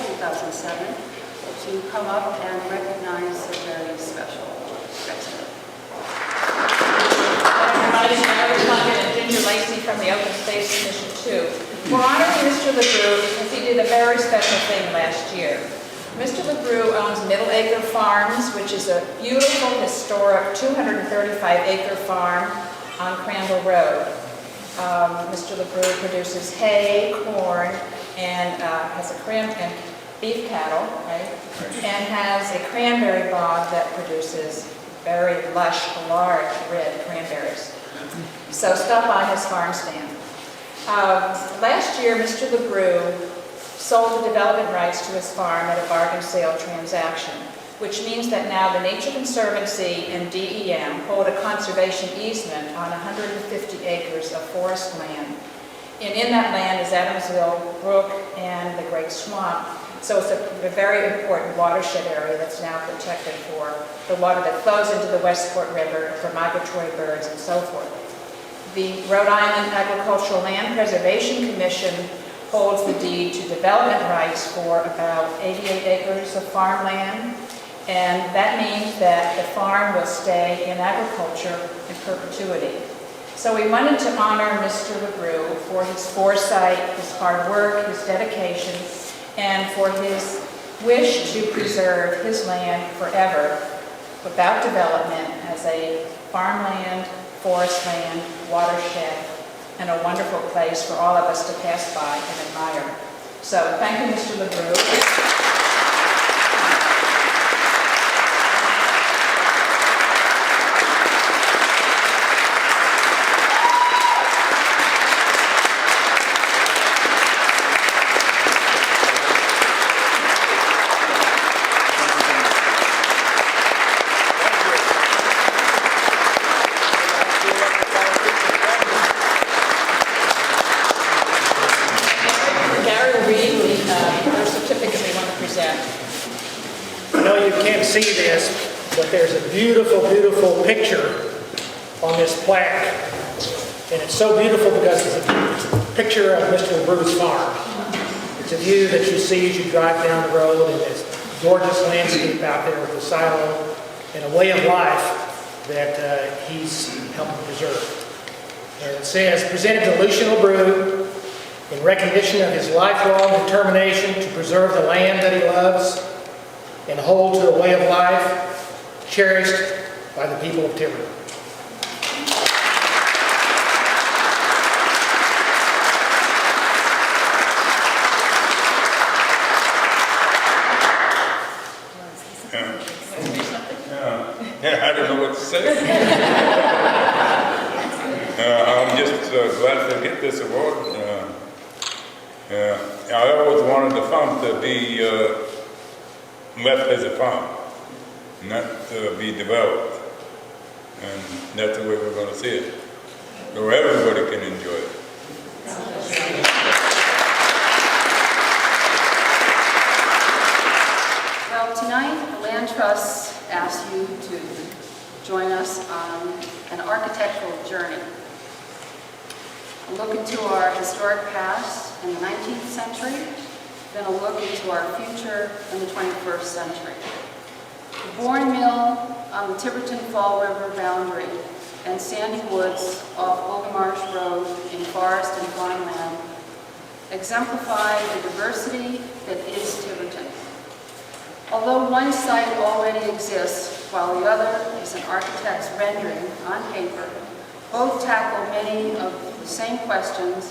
2007, to come up and recognize a very special resident. Everybody, Mary Plunkett and Ginger Lacey from the Open Space Commission 2. We're honoring Mr. LeBrew because he did a very special thing last year. Mr. LeBrew owns Middle Acre Farms, which is a beautiful, historic 235-acre farm on Crandall Road. Mr. LeBrew produces hay, corn, and has and beef cattle, right? And has a cranberry bog that produces very lush, large, red cranberries. So stop by his farm stand. Last year, Mr. LeBrew sold the development rights to his farm at a bargain sale transaction, which means that now the Nature Conservancy and DEM hold a conservation easement on 150 acres of forest land. And in that land is Adamsville Brook and the Great Swamp. So it's a very important watershed area that's now protected for the water that flows into the Westport River, for migratory birds and so forth. The Rhode Island Agricultural Land Preservation Commission holds the deed to development rights for about 88 acres of farmland, and that means that the farm will stay in agriculture in perpetuity. So we wanted to honor Mr. LeBrew for his foresight, his hard work, his dedication, and for his wish to preserve his land forever without development as a farmland, forest land, watershed, and a wonderful place for all of us to pass by and admire. So thank you, Mr. LeBrew. See this, but there's a beautiful, beautiful picture on this plaque, and it's so beautiful because it's a picture of Mr. LeBrew's farm. It's a view that you see as you drive down the road, and this gorgeous landscape out there with the silo and a way of life that he's helping preserve. And it says, presented to Lucian LeBrew in recognition of his lifelong determination to preserve the land that he loves and hold to a way of life cherished by the people of Tiverton. I don't know what to say. I'm just glad to get this award. I always wanted the farm to be left as a farm, not to be developed. And that's the way we're going to see it. So everybody can enjoy it. Well, tonight, the Land Trust asks you to join us on an architectural journey. A look into our historic past in the 19th century, then a look into our future in the 21st century. The Bourne Mill on the Tiverton Fall River boundary and sandy woods off Old Marsh Road in forest and farmland exemplify the diversity that is Tiverton. Although one site already exists while the other is an architect's rendering on paper, both tackle many of the same questions: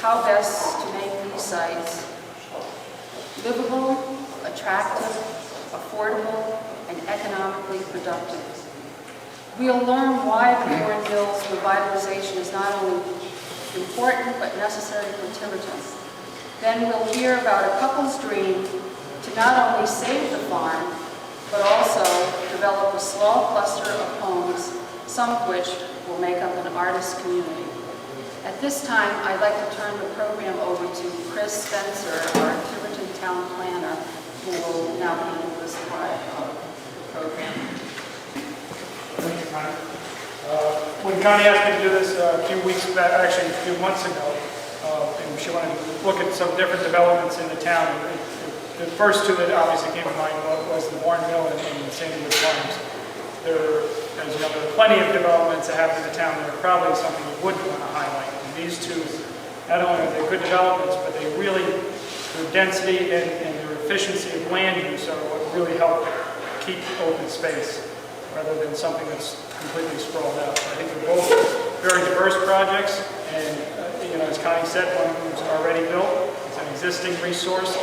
how best to make these sites livable, attractive, affordable, and economically productive. We'll learn why the Bourne Mill's revitalization is not only important but necessary for Tiverton. Then we'll hear about a couple's dream to not only save the farm, but also develop a small cluster of homes, some of which will make up an artist community. At this time, I'd like to turn the program over to Chris Spencer, our Tiverton Town Planner, who will now handle this part of the program. Thank you, Connie. When Connie asked me to do this a few weeks back, actually a few months ago, and she wanted to look at some different developments in the town, the first two that obviously came to mind was the Warren Mill and the Sandywood Farms. There, as you know, there are plenty of developments that happen in the town that are probably something you would want to highlight. And these two, not only are they good developments, but they really, their density and their efficiency of land use are what really help keep open space, rather than something that's completely sprawled out. I think they're both very diverse projects, and you know, as Connie said, one of them is already built. It's an existing resource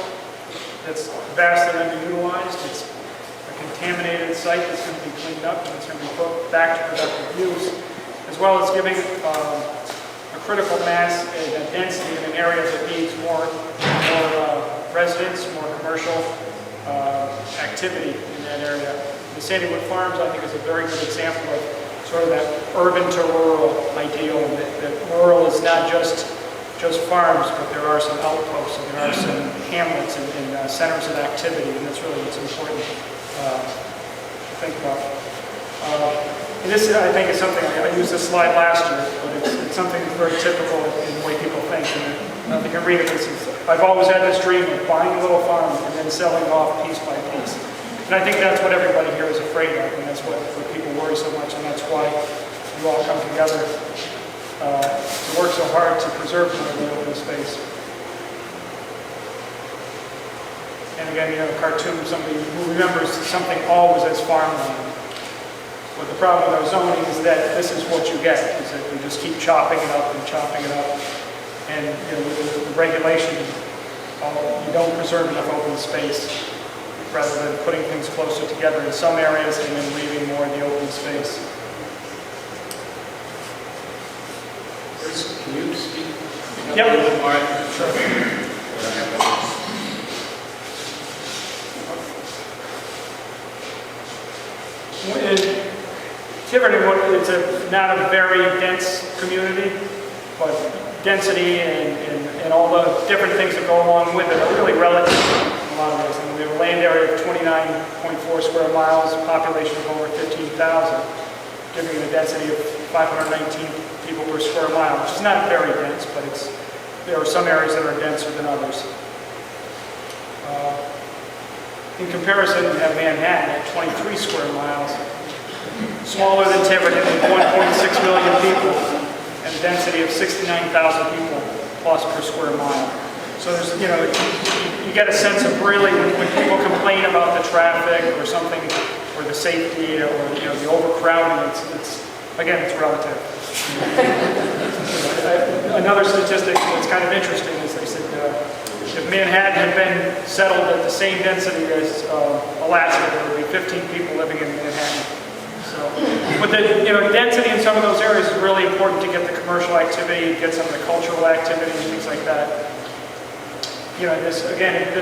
that's vastly underutilized. It's a contaminated site that's going to be cleaned up and it's going to be put back to productive use, as well as giving a critical mass and a density in an area that needs more residents, more commercial activity in that area. The Sandywood Farms, I think, is a very good example of sort of that urban to rural ideal, that rural is not just farms, but there are some outposts and there are some hamlets and centers of activity, and that's really what's important to think about. And this, I think, is something, I used this slide last year, but it's something that's very typical in the way people think. And you can read it. I've always had this dream of buying a little farm and then selling off piece by piece. And I think that's what everybody here is afraid of, and that's what people worry so much, and that's why you all come together to work so hard to preserve more of the open space. And again, you know, a cartoon, somebody who remembers something always as farmland. But the problem with our zoning is that this is what you get, is that we just keep chopping it up and chopping it up. And you know, with the regulation, you don't preserve enough open space, rather than putting things closer together in some areas and then leaving more of the open space. Can you speak? Yep. All right. Sure. In Tiverton, it's not a very dense community, but density and all the different things that go along with it are really relative in a lot of ways. And we have a land area of 29.4 square miles, population of over 15,000, giving it a density of 519 people per square mile, which is not very dense, but there are some areas that are denser than others. In comparison, we have Manhattan at 23 square miles, smaller than Tiverton with 1.6 million people, and a density of 69,000 people plus per square mile. So there's, you know, you get a sense of really when people complain about the traffic or something, or the safety, or you know, the overcrowding. It's again, it's relative. Another statistic that's kind of interesting is they said if Manhattan had been settled at the same density as Alaska, there would be 15 people living in Manhattan. So, but the density in some of those areas is really important to get the commercial activity, get some of the cultural activity, and things like that. You know, this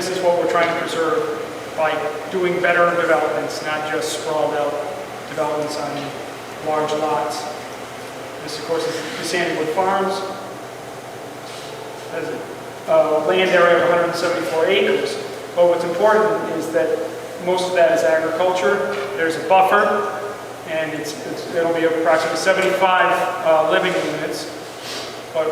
is what we're trying to preserve by doing better developments, not just sprawled out developments on large lots. This, of course, is the Sandywood Farms. Has a land area of 174 acres. But what's important is that most of that is agriculture. There's a buffer, and it'll be approximately 75 living units. But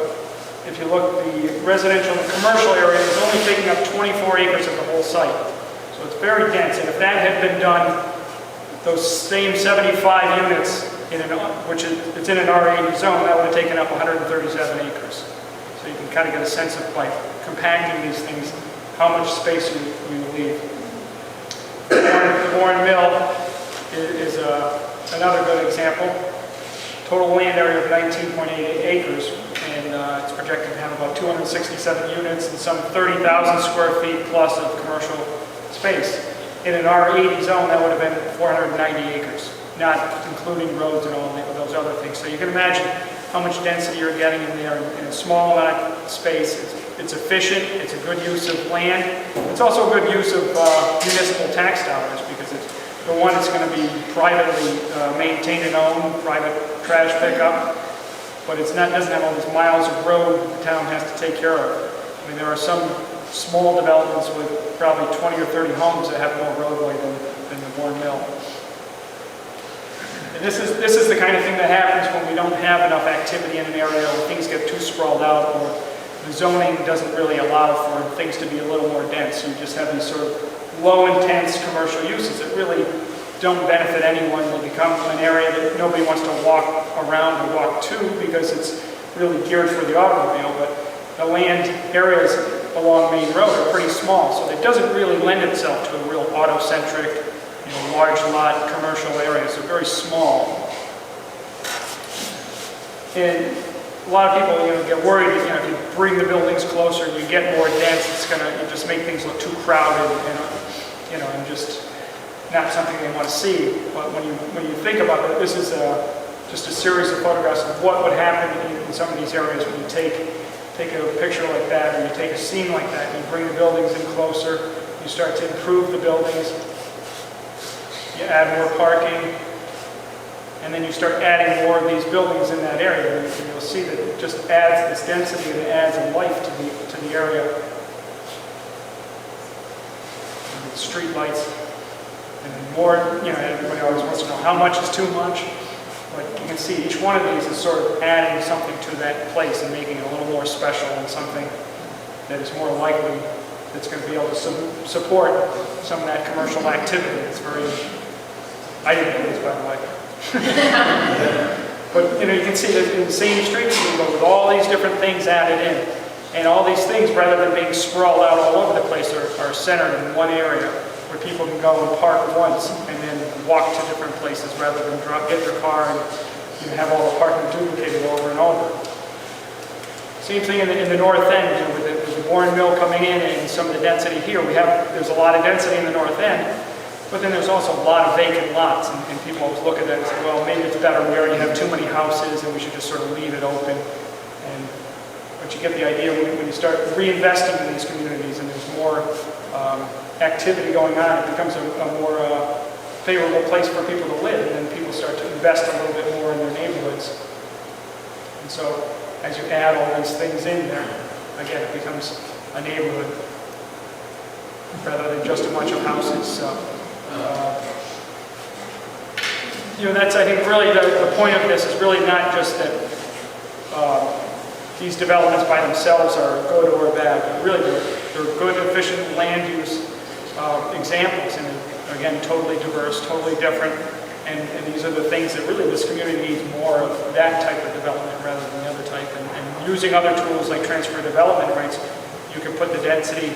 if you look, the residential and commercial area is only taking up 24 acres of the whole site. So it's very dense, and if that had been done, those same 75 units, it's in an R80 zone, that would have taken up 137 acres. So you can kind of get a sense of, by compacting these things, how much space you leave. The Warren Mill is another good example. Total land area of 19.88 acres, and it's projected to have about 267 units and some 30,000 square feet plus of commercial space. In an R80 zone, that would have been 490 acres, not including roads and all of those other things. So you can imagine how much density you're getting in there in a small amount of space. It's efficient, it's a good use of land. It's also a good use of municipal tax dollars, because the one is going to be privately maintained and owned, private trash pickup, but doesn't have all these miles of road the town has to take care of. I mean, there are some small developments with probably 20 or 30 homes that have more roadway than the Warren Mill. And this is the kind of thing that happens when we don't have enough activity in an area, or things get too sprawled out, or the zoning doesn't really allow for things to be a little more dense. So you just have these sort of low-intense commercial uses that really don't benefit anyone. They become an area that nobody wants to walk around or walk to because it's really geared for the automobile. But the land areas along Main Road are pretty small, so it doesn't really lend itself to a real auto-centric, large lot commercial areas. They're very small. And a lot of people, get worried that, if you bring the buildings closer, you get more dense, you just make things look too crowded, and just not something they want to see. But when you think about it, this is just a series of photographs of what would happen in some of these areas when you take a picture like that, or you take a scene like that, and you bring the buildings in closer, you start to improve the buildings, you add more parking, and then you start adding more of these buildings in that area, and you'll see that it just adds this density and it adds a life to the area. And the street lights, and then more, everybody always wants to know how much is too much. But you can see each one of these is sort of adding something to that place and making it a little more special and something that is more likely that's going to be able to support some of that commercial activity. It's very, I didn't know this, by the way. But you can see that in the same street but with all these different things added in, and all these things, rather than being sprawled out all over the place, are centered in one area where people can go and park once and then walk to different places rather than get their car and have all the parking duplicated over and over. Same thing in the north end, with the Bourne Mill coming in and some of the density here. There's a lot of density in the north end, but then there's also a lot of vacant lots, and people always look at that and say, well, maybe it's better, we already have too many houses and we should just sort of leave it open. But you get the idea when you start reinvesting in these communities and there's more activity going on, it becomes a more favorable place for people to live, and then people start to invest a little bit more in their neighborhoods. And so as you add all these things in there, again, it becomes a neighborhood rather than just a bunch of houses. So, that's, I think, really the point of this is really not just that these developments by themselves are good or bad, but really they're good, efficient land use examples, and again, totally diverse, totally different, and these are the things that really this community needs more of, that type of development rather than the other type, and using other tools like transfer development rights, you can put the density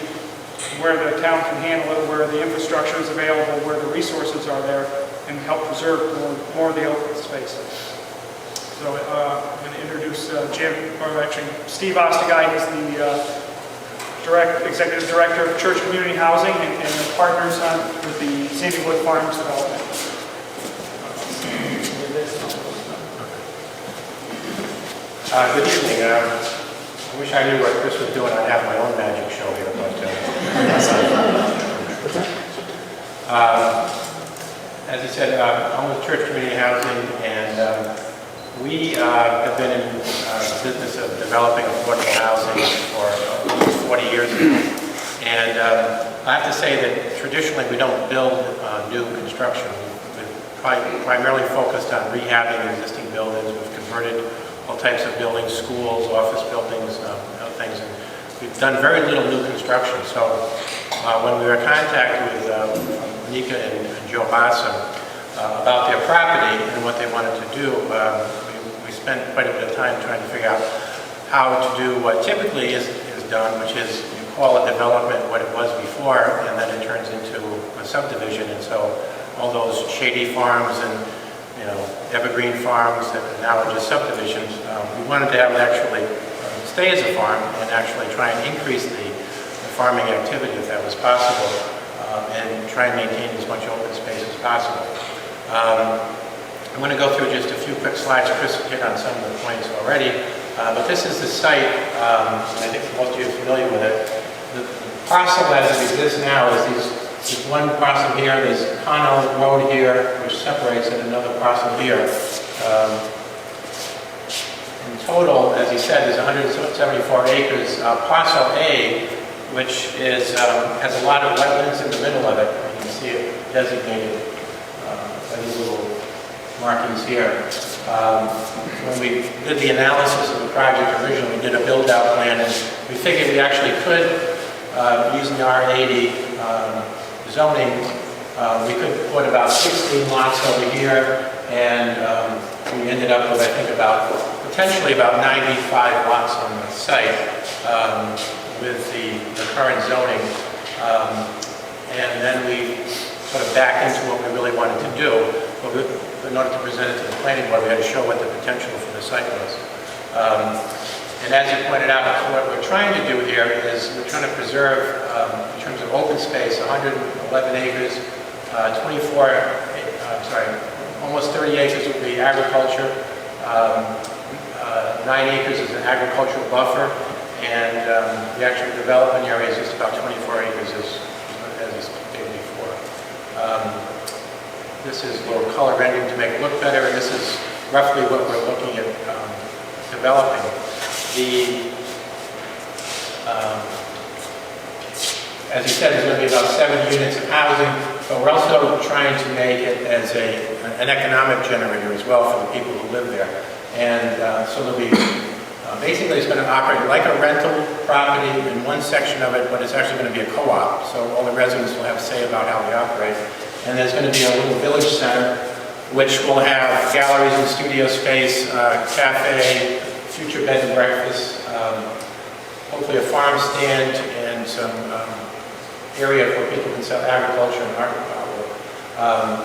where the town can handle it, where the infrastructure is available, where the resources are there, and help preserve more of the open space. So I'm going to introduce Steve Osterguy. He's the Executive Director of Church Community Housing and the partners with the Sandy Wood Farms development. Good evening. I wish I knew what Chris was doing. I'd have my own magic show here, but as he said, I'm with Church Community Housing, and we have been in the business of developing affordable housing for almost 40 years now. And I have to say that traditionally we don't build new construction. We've primarily focused on rehabbing existing buildings. We've converted all types of buildings, schools, office buildings, other things. And we've done very little new construction. So when we were in contact with Nika and Joe Bassam about their property and what they wanted to do, we spent quite a bit of time trying to figure out how to do what typically is done, which is you call a development what it was before, and then it turns into a subdivision. And so all those shady farms and evergreen farms that now are just subdivisions, we wanted to have it actually stay as a farm and actually try and increase the farming activity if that was possible, and try and maintain as much open space as possible. I'm going to go through just a few quick slides. Chris hit on some of the points already, but this is the site. I think most of you are familiar with it. The parcel as it exists now is there's one parcel here, there's Connell Road here, which separates it, another parcel here. In total, as he said, there's 174 acres. Parcel A, which is, has a lot of wetlands in the middle of it. You can see it designated by these little markings here. When we did the analysis of the project originally, we did a build-out plan, and we figured we actually could, using the R80 zoning, we could put about 16 lots over here, and we ended up with, I think, potentially about 95 lots on the site with the current zoning. And then we sort of backed into what we really wanted to do. But in order to present it to the planning board, we had to show what the potential for the site was. And as you pointed out, what we're trying to do here is we're trying to preserve, in terms of open space, 111 acres, almost 30 acres would be agriculture, 9 acres is an agricultural buffer, and the actual development area is just about 24 acres as stated before. This is a little color rendering to make it look better, and this is roughly what we're looking at developing. As you said, there's going to be about 7 units of housing, but we're also trying to make it as an economic generator as well for the people who live there. And so there'll be, basically it's going to operate like a rental property in one section of it, but it's actually going to be a co-op. So all the residents will have a say about how they operate. And there's going to be a little village center, which will have galleries and studio space, cafe, future bed and breakfast, hopefully a farm stand, and some area where people can sell agriculture and artwork.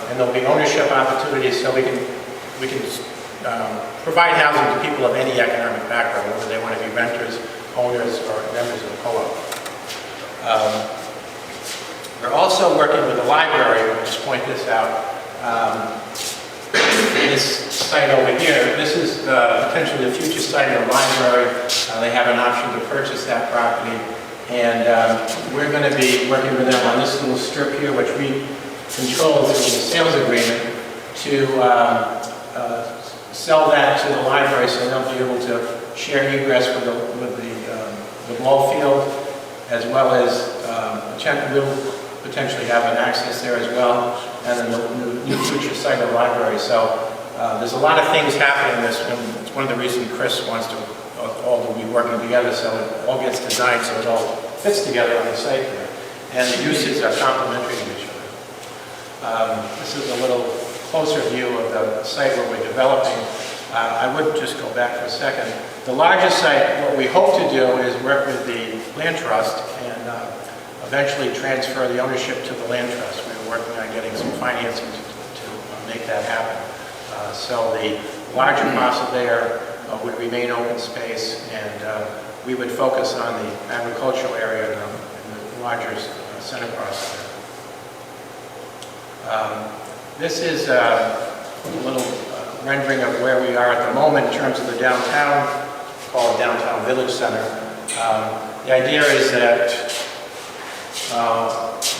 And there'll be ownership opportunities, so we can provide housing to people of any economic background, whether they want to be renters, owners, or members of the co-op. We're also working with the library. I'll just point this out. This site over here, this is potentially the future site of the library. They have an option to purchase that property, and we're going to be working with them on this little strip here, which we control through the sales agreement, to sell that to the library, so they'll be able to share egress with the ball field, as well as we'll potentially have an access there as well, and then the new future site of the library. So there's a lot of things happening in this. It's one of the reasons Chris wants to all to be working together, so it all gets designed so it all fits together on the site there. And the uses are complementary to each other. This is a little closer view of the site where we're developing. I would just go back for a second. The largest site, what we hope to do is work with the land trust and eventually transfer the ownership to the land trust. We're working on getting some financing to make that happen. So the larger parcel there would remain open space, and we would focus on the agricultural area and the larger center parcel there. This is a little rendering of where we are at the moment in terms of the downtown, called Downtown Village Center. The idea is that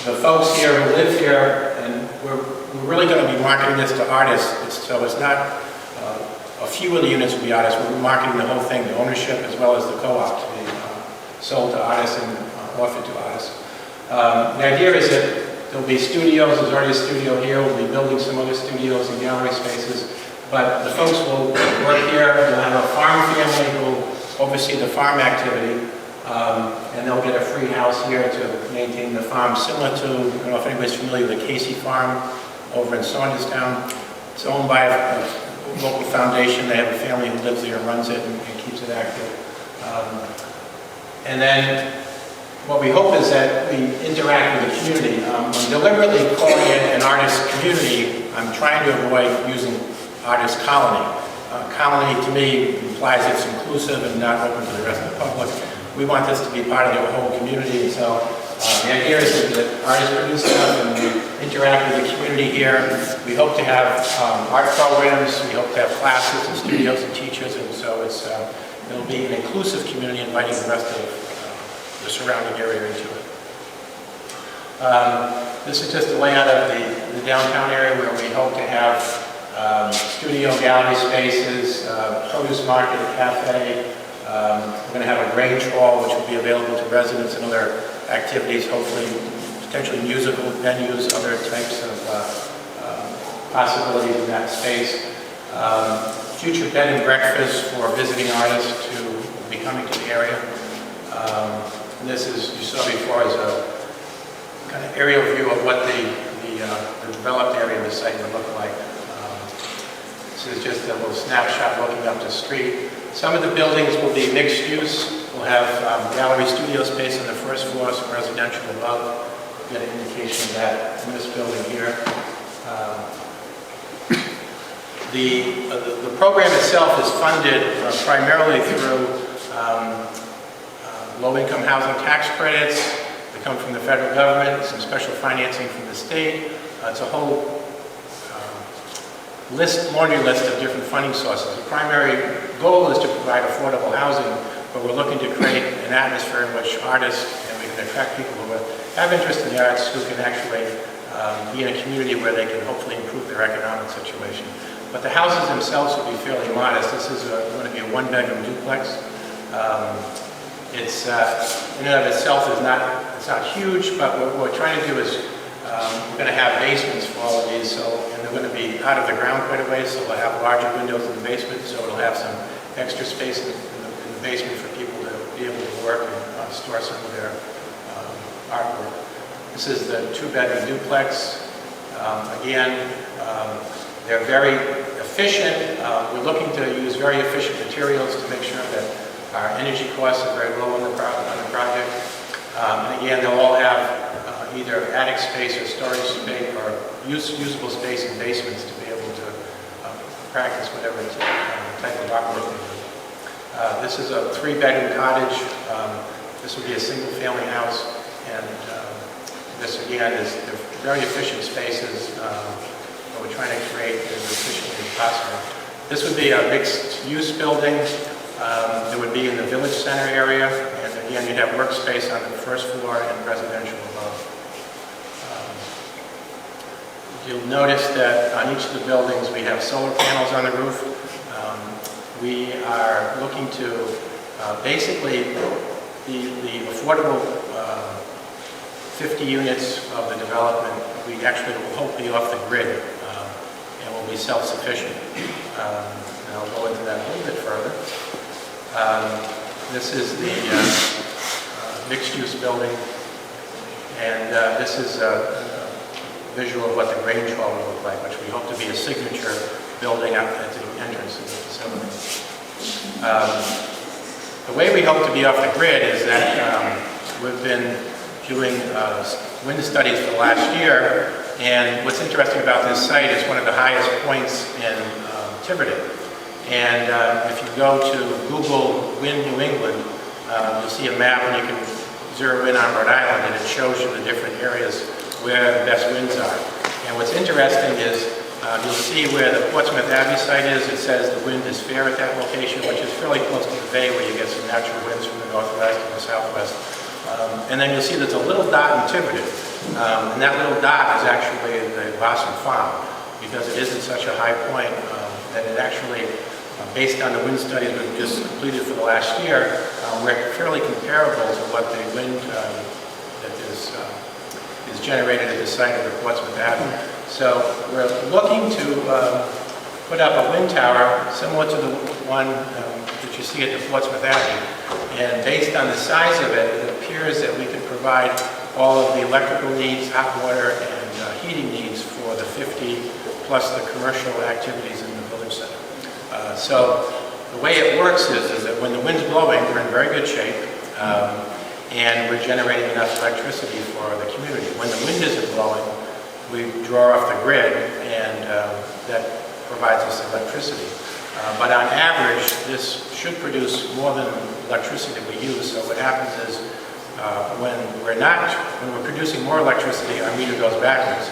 the folks here who live here, and we're really going to be marketing this to artists, so it's not a few of the units will be artists, we're marketing the whole thing, the ownership as well as the co-op to be sold to artists and offered to artists. The idea is that there'll be studios. There's already a studio here. We'll be building some other studios and gallery spaces. But the folks will work here. We'll have a farm family who will oversee the farm activity. And they'll get a free house here to maintain the farm, similar to, I don't know if anybody's familiar with the Casey Farm over in Saunderstown. It's owned by a local foundation. They have a family who lives there and runs it and keeps it active. And then what we hope is that we interact with the community. I'm deliberately calling it an artist community. I'm trying to avoid using artist colony. Colony to me implies it's inclusive and not open to the rest of the public. We want this to be part of the whole community, and so the idea is that artists produce stuff and we interact with the community here. We hope to have art programs, we hope to have classes and studios and teachers, and so it'll be an inclusive community inviting the rest of the surrounding area into it. This is just a layout of the downtown area where we hope to have studio gallery spaces, produce market, a cafe. We're going to have a grain trawl which will be available to residents and other activities, hopefully potentially musical venues, other types of possibilities in that space. Future bed and breakfast for visiting artists to be coming to the area. This is, you saw before, is a kind of aerial view of what the developed area of the site would look like. This is just a little snapshot looking up the street. Some of the buildings will be mixed use. We'll have gallery studio space on the first floor, some residential above. Get an indication of that in this building here. The program itself is funded primarily through low-income housing tax credits that come from the federal government, some special financing from the state. It's a whole laundry list of different funding sources. The primary goal is to provide affordable housing, but we're looking to create an atmosphere in which artists, and we can attract people who have interest in the arts, who can actually be in a community where they can hopefully improve their economic situation. But the houses themselves will be fairly modest. This is going to be a one-bedroom duplex. It's in and of itself it's not huge, but what we're trying to do is we're going to have basements for all of these, and they're going to be out of the ground quite a ways, so they'll have larger windows in the basement, so it'll have some extra space in the basement for people to be able to work and store some of their artwork. This is the two-bedroom duplex. Again, they're very efficient. We're looking to use very efficient materials to make sure that our energy costs are very low on the project. And again, they'll all have either attic space or storage space or usable space in basements to be able to practice whatever type of artwork they do. This is a three-bedroom cottage. This will be a single-family house, and this again is very efficient spaces. We're trying to create as efficiently as possible. This would be a mixed-use building. It would be in the village center area, and again, you'd have workspace on the first floor and residential above. You'll notice that on each of the buildings we have solar panels on the roof. We are looking to basically the affordable 50 units of the development, we actually will hope be off the grid and will be self-sufficient. And I'll go into that a little bit further. This is the mixed-use building, and this is a visual of what the Grange Hall will look like, which we hope to be a signature building up at the entrance of the facility. The way we hope to be off the grid is that we've been doing wind studies for the last year, and what's interesting about this site is one of the highest points in Tiverton. And if you go to Google Wind New England, you'll see a map and you can zero in on Rhode Island, and it shows you the different areas where the best winds are. And what's interesting is you'll see where the Portsmouth Abbey site is. It says the wind is fair at that location, which is fairly close to the bay where you get some natural winds from the northwest and the southwest. And then you'll see there's a little dot in Tiverton. And that little dot is actually the Boston Farm, because it is at such a high point that it actually, based on the wind studies we've just completed for the last year, we're fairly comparable to what the wind that is generated at the site of the Portsmouth Abbey. So we're looking to put up a wind tower similar to the one that you see at the Portsmouth Abbey. And based on the size of it, it appears that we can provide all of the electrical needs, hot water, and heating needs for the 50 plus the commercial activities in the village center. So the way it works is that when the wind's blowing, we're in very good shape. And we're generating enough electricity for the community. When the wind isn't blowing, we draw off the grid, and that provides us electricity. But on average, this should produce more than electricity that we use. So what happens is when we're producing more electricity, our meter goes backwards.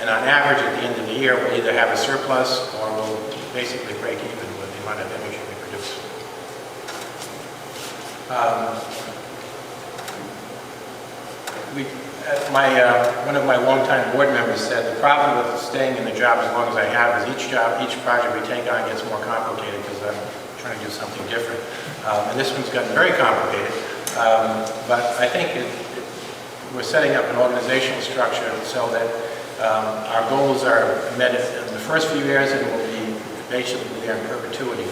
And on average, at the end of the year, we'll either have a surplus or we'll basically break even with the amount of energy we produce. One of my longtime board members said the problem with staying in the job as long as I have is each project we take on gets more complicated because I'm trying to do something different. And this one's gotten very complicated. But I think we're setting up an organizational structure so that Our goals are met in the first few years and will be basically there in perpetuity.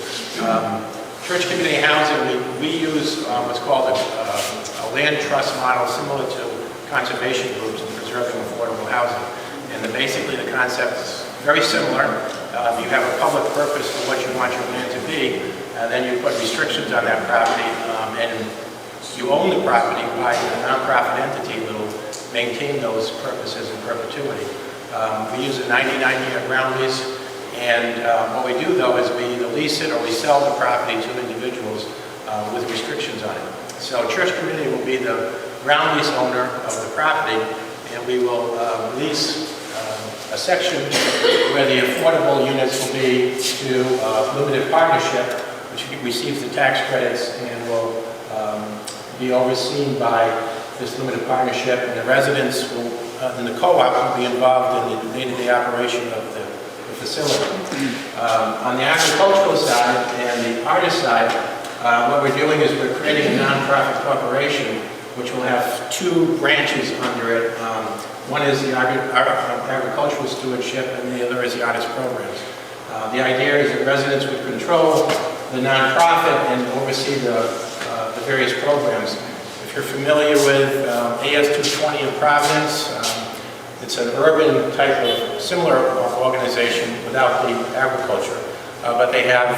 Church community housing, we use what's called a land trust model similar to conservation groups in preserving affordable housing. And basically the concept is very similar. You have a public purpose for what you want your land to be, and then you put restrictions on that property, and you own the property by a nonprofit entity that will maintain those purposes in perpetuity. We use a 99-year ground lease, and what we do though is we either lease it or we sell the property to individuals with restrictions on it. So church community will be the ground lease owner of the property, and we will lease a section where the affordable units will be to limited partnership, which receives the tax credits and will be overseen by this limited partnership, and the residents will, and the co-op will be involved in the day-to-day operation of the facility. On the agricultural side and the artist side, what we're doing is we're creating a nonprofit corporation which will have two branches under it. One is the agricultural stewardship, and the other is the artist programs. The idea is that residents would control the nonprofit and oversee the various programs. If you're familiar with AS 220 in Providence, it's an urban type of similar organization without the agriculture, but they have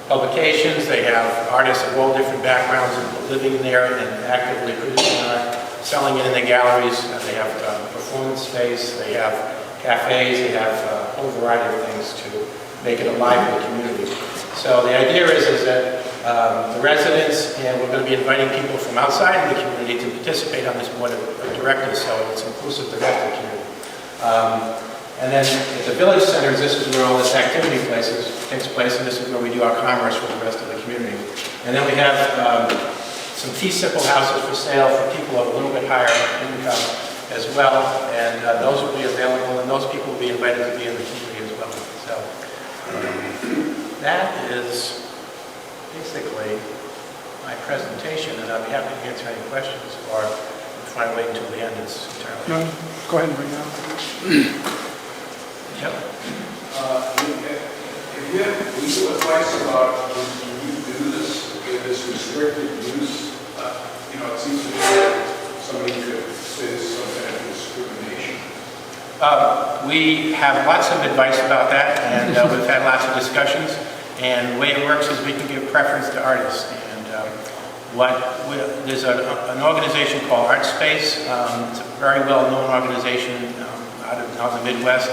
publications, they have artists of all different backgrounds living in there and actively producing art, selling it in the galleries. They have performance space, they have cafes, they have a whole variety of things to make it a lively community. So the idea is that the residents, and we're going to be inviting people from outside of the community to participate on this board of directors, so it's inclusive to the rest of the community. And then at the village centers, this is where all this activity takes place, and this is where we do our commerce with the rest of the community. And then we have some fee simple houses for sale for people of a little bit higher income as well, and those will be available, and those people will be invited to be in the community as well. So that is basically my presentation, and I'll be happy to answer any questions, or if I wait until the end, it's entirely. No, go ahead and bring it up. Yep. If you have legal advice about when you do this, if it's restricted use, it seems to me that somebody could say this is some kind of discrimination. We have lots of advice about that, and we've had lots of discussions. And the way it works is we can give preference to artists. And there's an organization called ArtSpace. It's a very well-known organization out of the Midwest.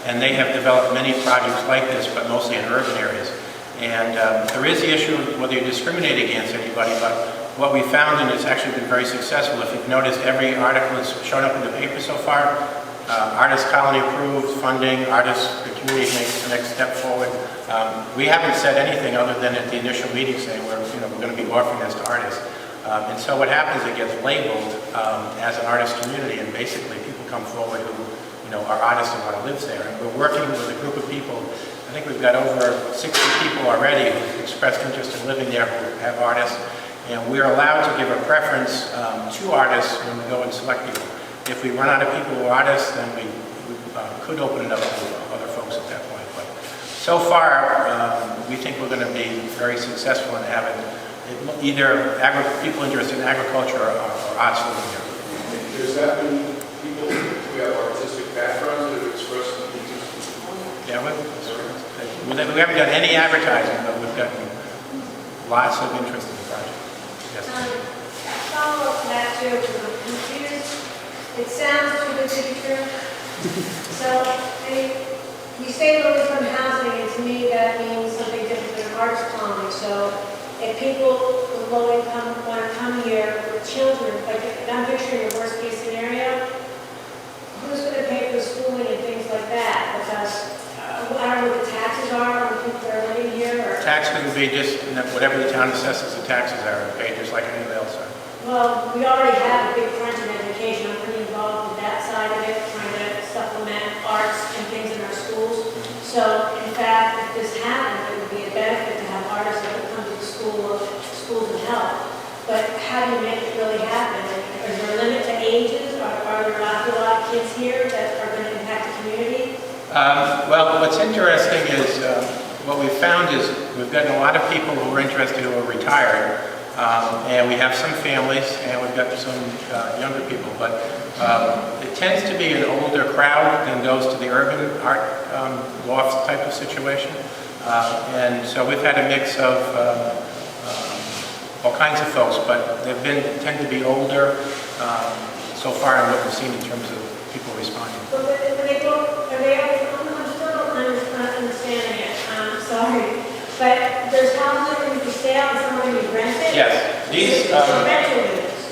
And they have developed many projects like this, but mostly in urban areas. And there is the issue of whether you discriminate against anybody, but what we found, and it's actually been very successful, if you've noticed every article that's shown up in the paper so far, Artist Colony approved, funding, the community makes the next step forward. We haven't said anything other than at the initial meeting saying we're going to be offering this to artists. And so what happens, it gets labeled as an artist community, and basically people come forward who are artists and want to live there. And we're working with a group of people. I think we've got over 60 people already who've expressed interest in living there who have artists. And we're allowed to give a preference to artists when we go and select people. If we run out of people who are artists, then we could open it up to other folks at that point. But so far, we think we're going to be very successful in having either people interested in agriculture or arts living here. Does that mean people who have artistic backgrounds that have expressed interest? Yeah, we haven't done any advertising, but we've gotten lots of interest in the project. Yes. Follow up to that too, because I'm confused. It sounds too good to be true. So, you say low-income housing, and to me that means something different than arts colony. So, if people with low income want to come here with children, like if I'm picturing a worst case scenario, who's going to pay for schooling and things like that? Because I don't know what the taxes are on people that are living here. Or Taxes would be just whatever the town assesses the taxes are, paid just like anything else are. well, we already have a big crunch in education. I'm pretty involved with that side of it, trying to supplement arts and things in our schools. So, in fact, if this happened, it would be a benefit to have artists that would come to the schools and help. But how do you make it really happen? Is there a limit to ages? Are there not a lot of kids here that are going to Well, what's interesting is what we've found is we've gotten a lot of people who are interested who are retired, and we have some families, and we've got some younger people, but it tends to be an older crowd than goes to the urban art loft type of situation. And so we've had a mix of all kinds of folks, but they've tend to be older so far in what we've seen in terms of people responding. But when they go, are they, I'm still not understanding it, I'm sorry. But there's houses that you stay out and somebody you rent it? Yes, these, Rental units.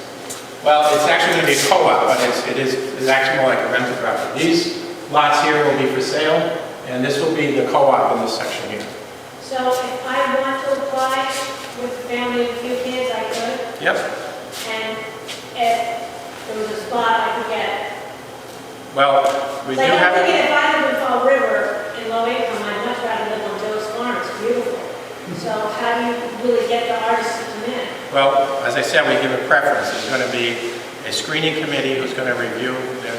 well, it's actually going to be a co-op, but it's actually more like a rental property. These lots here will be for sale, and this will be the co-op in this section here. So if I want to apply with a family of a few kids, I could? Yep. And if there was a spot I could get? Well, we do Like I'm have... thinking if I live in Fall River in low income, I'd much rather live on Joe's Farm, it's beautiful. So how do you really get the artists to come in? Well, as I said, we give a preference. There's going to be a screening committee who's going to review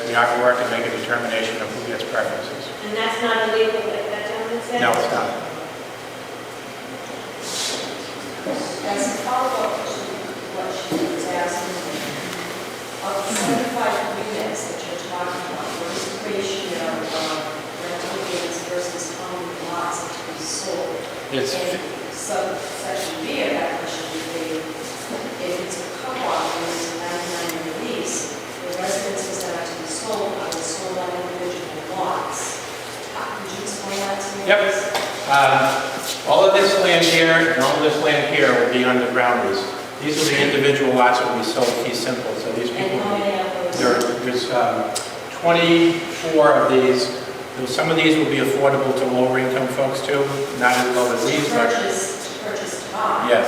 the artwork and make a determination of who gets preferences. And that's not illegal, like that gentleman said? No, it's not. As a follow-up to what she was asking, of the 75 units that you're talking about, what is the ratio of rental units versus how many lots to be sold? It's And subsection B of that question would be, if it's a co-op and it's a 99-year lease, the residences that are to be sold are sold on individual lots. Could you explain that to me? Yep. All of this land here and all of this land here will be under boundaries. These will be individual lots that will be sold fee simple. So these people, And how many of those? there's 24 of these. Some of these will be affordable to lower income folks too, not as low as these, but To purchase farm. yes.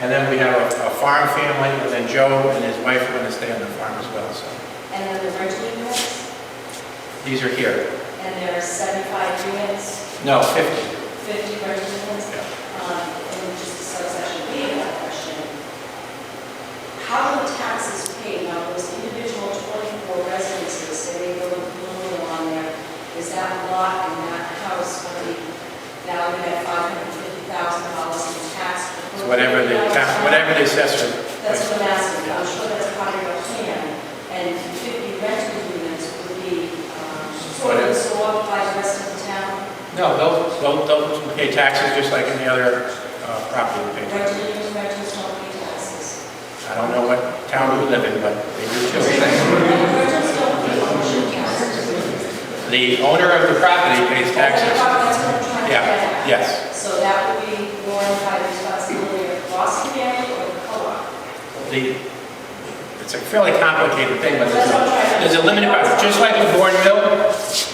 And then we have a farm family, and then Joe and his wife are going to stay on the farm as well. So And then the rental units, these are here. and there are 75 units, No, 50. 50 rental units. Yeah. And just a subsection B of that question, how are the taxes paid? Now, those individual 24 residences, say they go with Blue on there, is that lot and that house going to be valued at $550,000 in tax? So whatever the assessor. That's what I'm asking. I'm sure that's part of your plan. And 50 rental units would be sort of absorbed by the rest of the town. No, they'll pay taxes just like any other property will pay taxes. Rentals don't pay taxes. I don't know what town you live in, but they do too. Rentals don't pay ownership taxes. The owner of the property pays taxes. That's what I'm trying to Yeah, get at. yes. So that would be borne by the responsibility of Boston County or the co-op? It's a fairly complicated thing, but there's a limited, just like the board mill,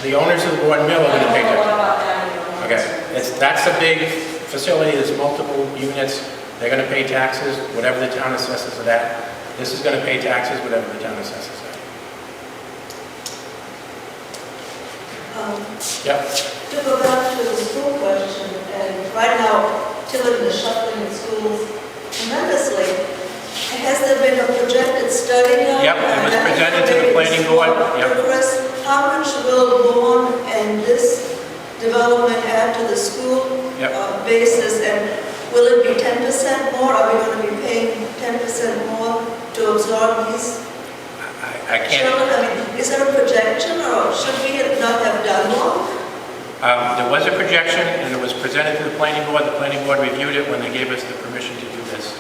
the owners of the board mill are going to pay I don't know taxes. about that. I don't know. Okay, that's a big facility, there's multiple units, they're going to pay taxes, whatever the town assesses of that. This is going to pay taxes, whatever the town assesses that. Yep. To go back to the school question, and right now, Tiverton is shuffling its schools tremendously. Has there been a projected study now? Yep, it was presented to the planning board. Yep. Chris, how much will Bourne and this development add to the school Yep. basis? And will it be 10% more? Are we going to be paying 10% more to absorb these I can't, children? I mean, is there a projection, or should we not have done more? there was a projection and it was presented to the planning board. The planning board reviewed it when they gave us the permission to do this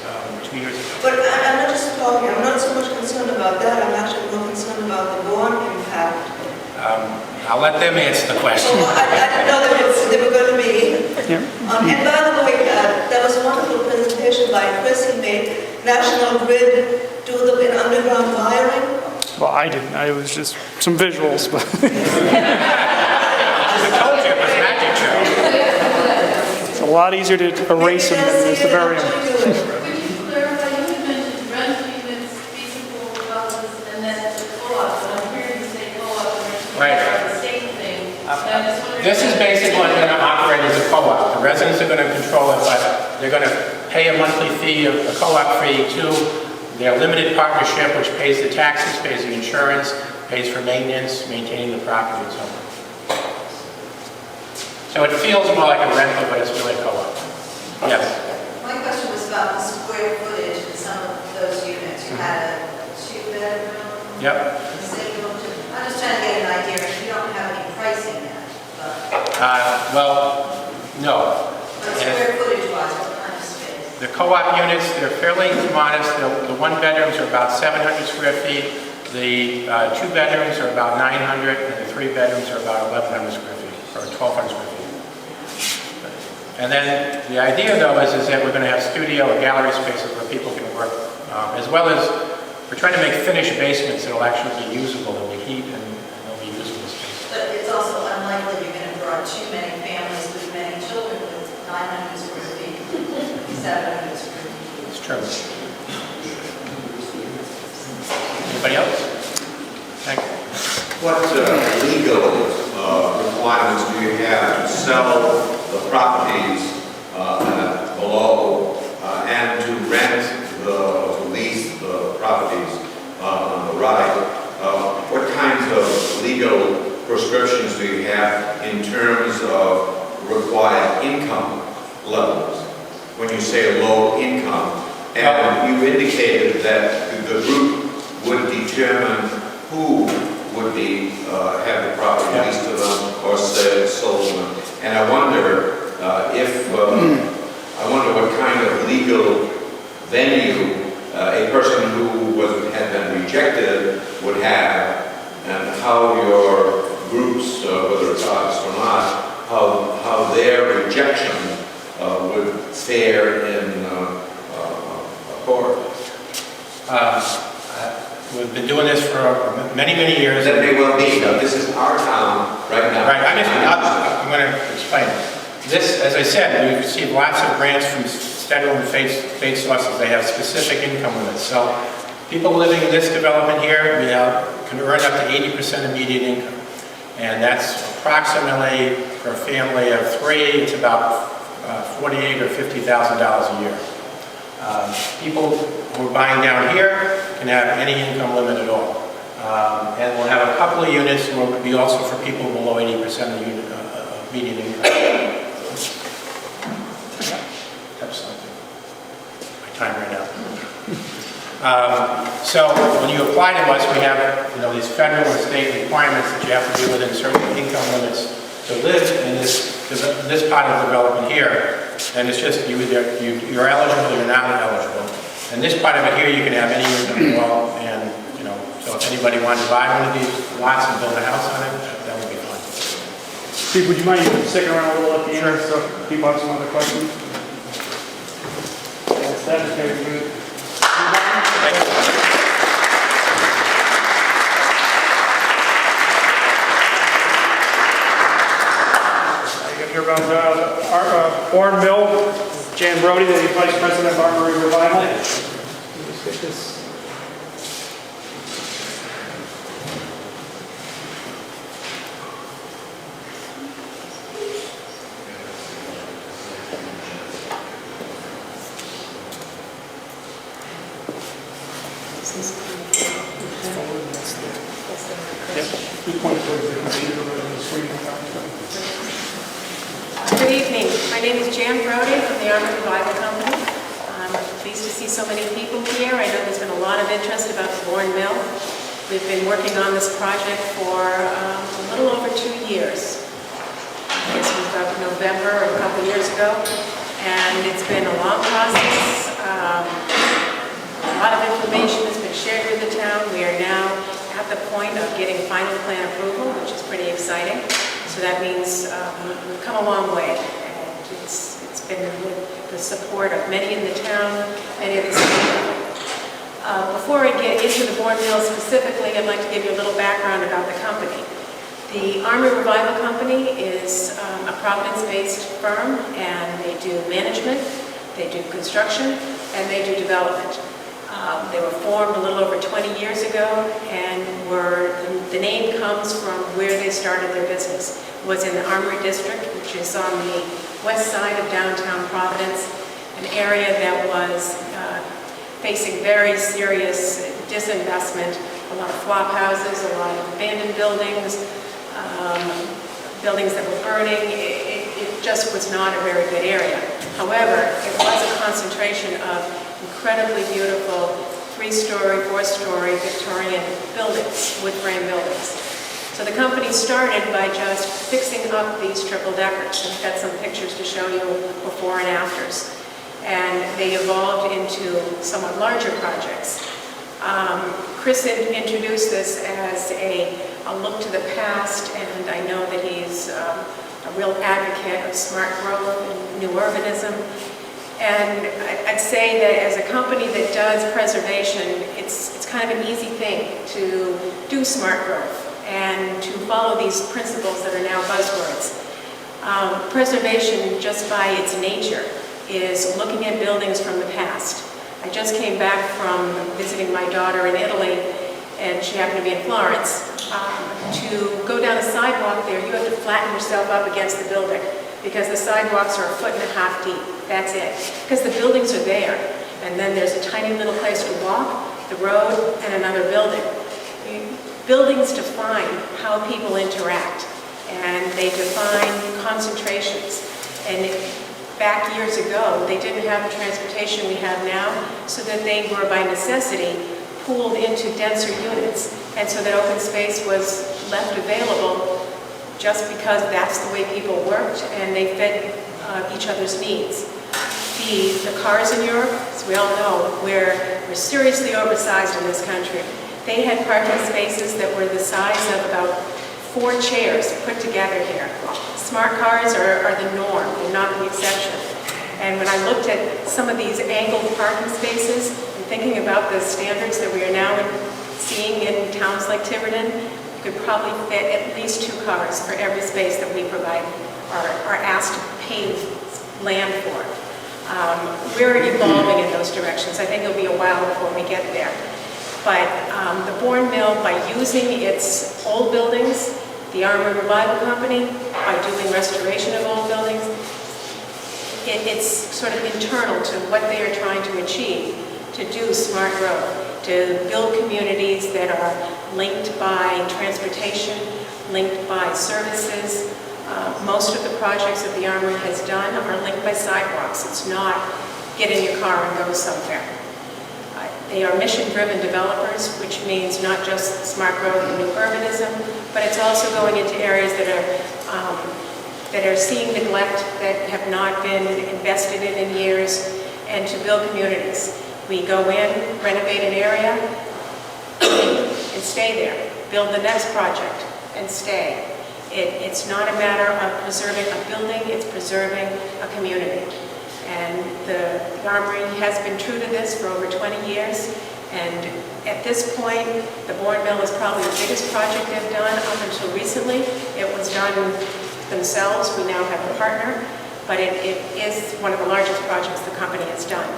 2 years ago. But I'm not just talking, I'm not so much concerned about that, I'm actually more concerned about the Bourne impact. I'll let them answer the question. So I didn't know that they were going to be. And by the way, there was a wonderful presentation by Chris, he made National Grid do the underground wiring. Well, I didn't, I was just some visuals, but. I told you it was magic show. It's a lot easier to erase them than it is to bury them. Could you clarify, you had mentioned rental units, feasible developments, and then the co-op, but I'm hearing you say co-op and Right. are the same thing. And I'm just wondering- This is basically going to operate as a co-op. The residents are going to control it, but they're going to pay a monthly fee, a co-op fee to their limited partnership, which pays the taxes, pays the insurance, pays for maintenance, maintaining the property and so on. So it feels more like a rental, but it's really a co-op. Yes. My question was about the square footage in some of those units. You had a two-bedroom, Yep. single, I'm just trying to get an idea. You don't have any pricing yet, but Well, no. square footage-wise, what kind of space? The co-op units, they're fairly modest. The one bedrooms are about 700 square feet. The two bedrooms are about 900, and the three bedrooms are about 1,100 square feet, or 1,200 square feet. And then the idea, though, is that we're going to have studio or gallery spaces where people can work, as well as we're trying to make finished basements that will actually be usable. There'll be heat and there'll be usable space. But it's also unlikely you're going to draw too many families with many children with 900 square feet, 700 square feet. It's true. Anybody else? Thank you. What legal requirements do you have to sell the properties below and to rent to lease the properties on the right? What kinds of legal prescriptions do you have in terms of required income levels when you say low income? And you indicated that the group would determine who would be have the property leased to them or sold to them. And I wonder what kind of legal venue a person who had been rejected would have, and how your groups, whether it's artists or not, how their rejection would fare in court. We've been doing this for many, many years. That may well be. This is our town right now. Right, I'm going to explain. This, as I said, we've received lots of grants from federal and state sources. They have specific income limits. So people living in this development here, can earn up to 80% of median income. And that's approximately, for a family of three, it's about $48,000 or $50,000 a year. People who are buying down here can have any income limit at all. And we'll have a couple of units where it would be also for people below 80% of median income. That's something. My time ran out. So when you apply to us, we have these federal and state requirements that you have to be within certain income limits to live in this part of the development here. And it's just you're eligible or you're not eligible. And this part of it here, you can have any income at all. And so if anybody wanted to buy one of these lots and build a house on it, that would be fine. Steve, would you mind sticking around a little at the end so people have some other questions? Yes, that is very good. Thank you. Hear about Bourne Mill, Jan Brody, the Vice President of Armory Revival. Let's get this. Good evening. My name is Jan Brody from the Armory Revival Company. I'm pleased to see so many people here. I know there's been a lot of interest about the Bourne Mill. We've been working on this project for a little over 2 years. I guess it was about November or a couple years ago. And it's been a long process. A lot of information has been shared with the town. We are now at the point of getting final plan approval, which is pretty exciting. So that means we've come a long way, and it's been with the support of many in the town, many of the city. Before I get into the Bourne Mill specifically, I'd like to give you a little background about the company. The Armory Revival Company is a Providence-based firm, and they do management, they do construction, and they do development. They were formed a little over 20 years ago, and the name comes from where they started their business. It was in the Armory District, which is on the west side of downtown Providence, an area that was facing very serious disinvestment, a lot of flop houses, a lot of abandoned buildings, buildings that were burning. it just was not a very good area. However, it was a concentration of incredibly beautiful 3-story, 4-story Victorian buildings, wood frame buildings. So the company started by just fixing up these triple deckers. I've got some pictures to show you before and afters. And they evolved into somewhat larger projects. Chris introduced this as a look to the past, and I know that he's a real advocate of smart growth and new urbanism. And I'd say that as a company that does preservation, it's kind of an easy thing to do smart growth and to follow these principles that are now buzzwords. Preservation, just by its nature, is looking at buildings from the past. I just came back from visiting my daughter in Italy, and she happened to be in Florence. To go down a sidewalk there, you have to flatten yourself up against the building because the sidewalks are 1.5 feet deep. That's it. Because the buildings are there, and then there's a tiny little place to walk, the road, and another building. Buildings define how people interact, and they define concentrations. And back years ago, they didn't have the transportation we have now, so that they were by necessity pooled into denser units, and so that open space was left available just because that's the way people worked, and they fed each other's needs. The cars in Europe, as we all know, we're seriously oversized in this country. They had parking spaces that were the size of about 4 chairs put together here. Smart cars are the norm, they're not the exception. And when I looked at some of these angled parking spaces, and thinking about the standards that we are now seeing in towns like Tiverton, you could probably fit at least 2 cars for every space that we provide, are asked to pave land for. We're evolving in those directions. I think it'll be a while before we get there. But the Bourne Mill, by using its old buildings, the Armory Revival Company, by doing restoration of old buildings, it's sort of internal to what they are trying to achieve, to do smart growth, to build communities that are linked by transportation, linked by services. Most of the projects that the Armory has done are linked by sidewalks. It's not get in your car and go somewhere. They are mission-driven developers, which means not just smart growth and new urbanism, but it's also going into areas that are seeing neglect, that have not been invested in years, and to build communities. We go in, renovate an area, and stay there. Build the next project and stay. It's not a matter of preserving a building, it's preserving a community. And the Armory has been true to this for over 20 years. And at this point, the Bourne Mill is probably the biggest project they've done up until recently. It was done themselves. We now have a partner. But it is one of the largest projects the company has done.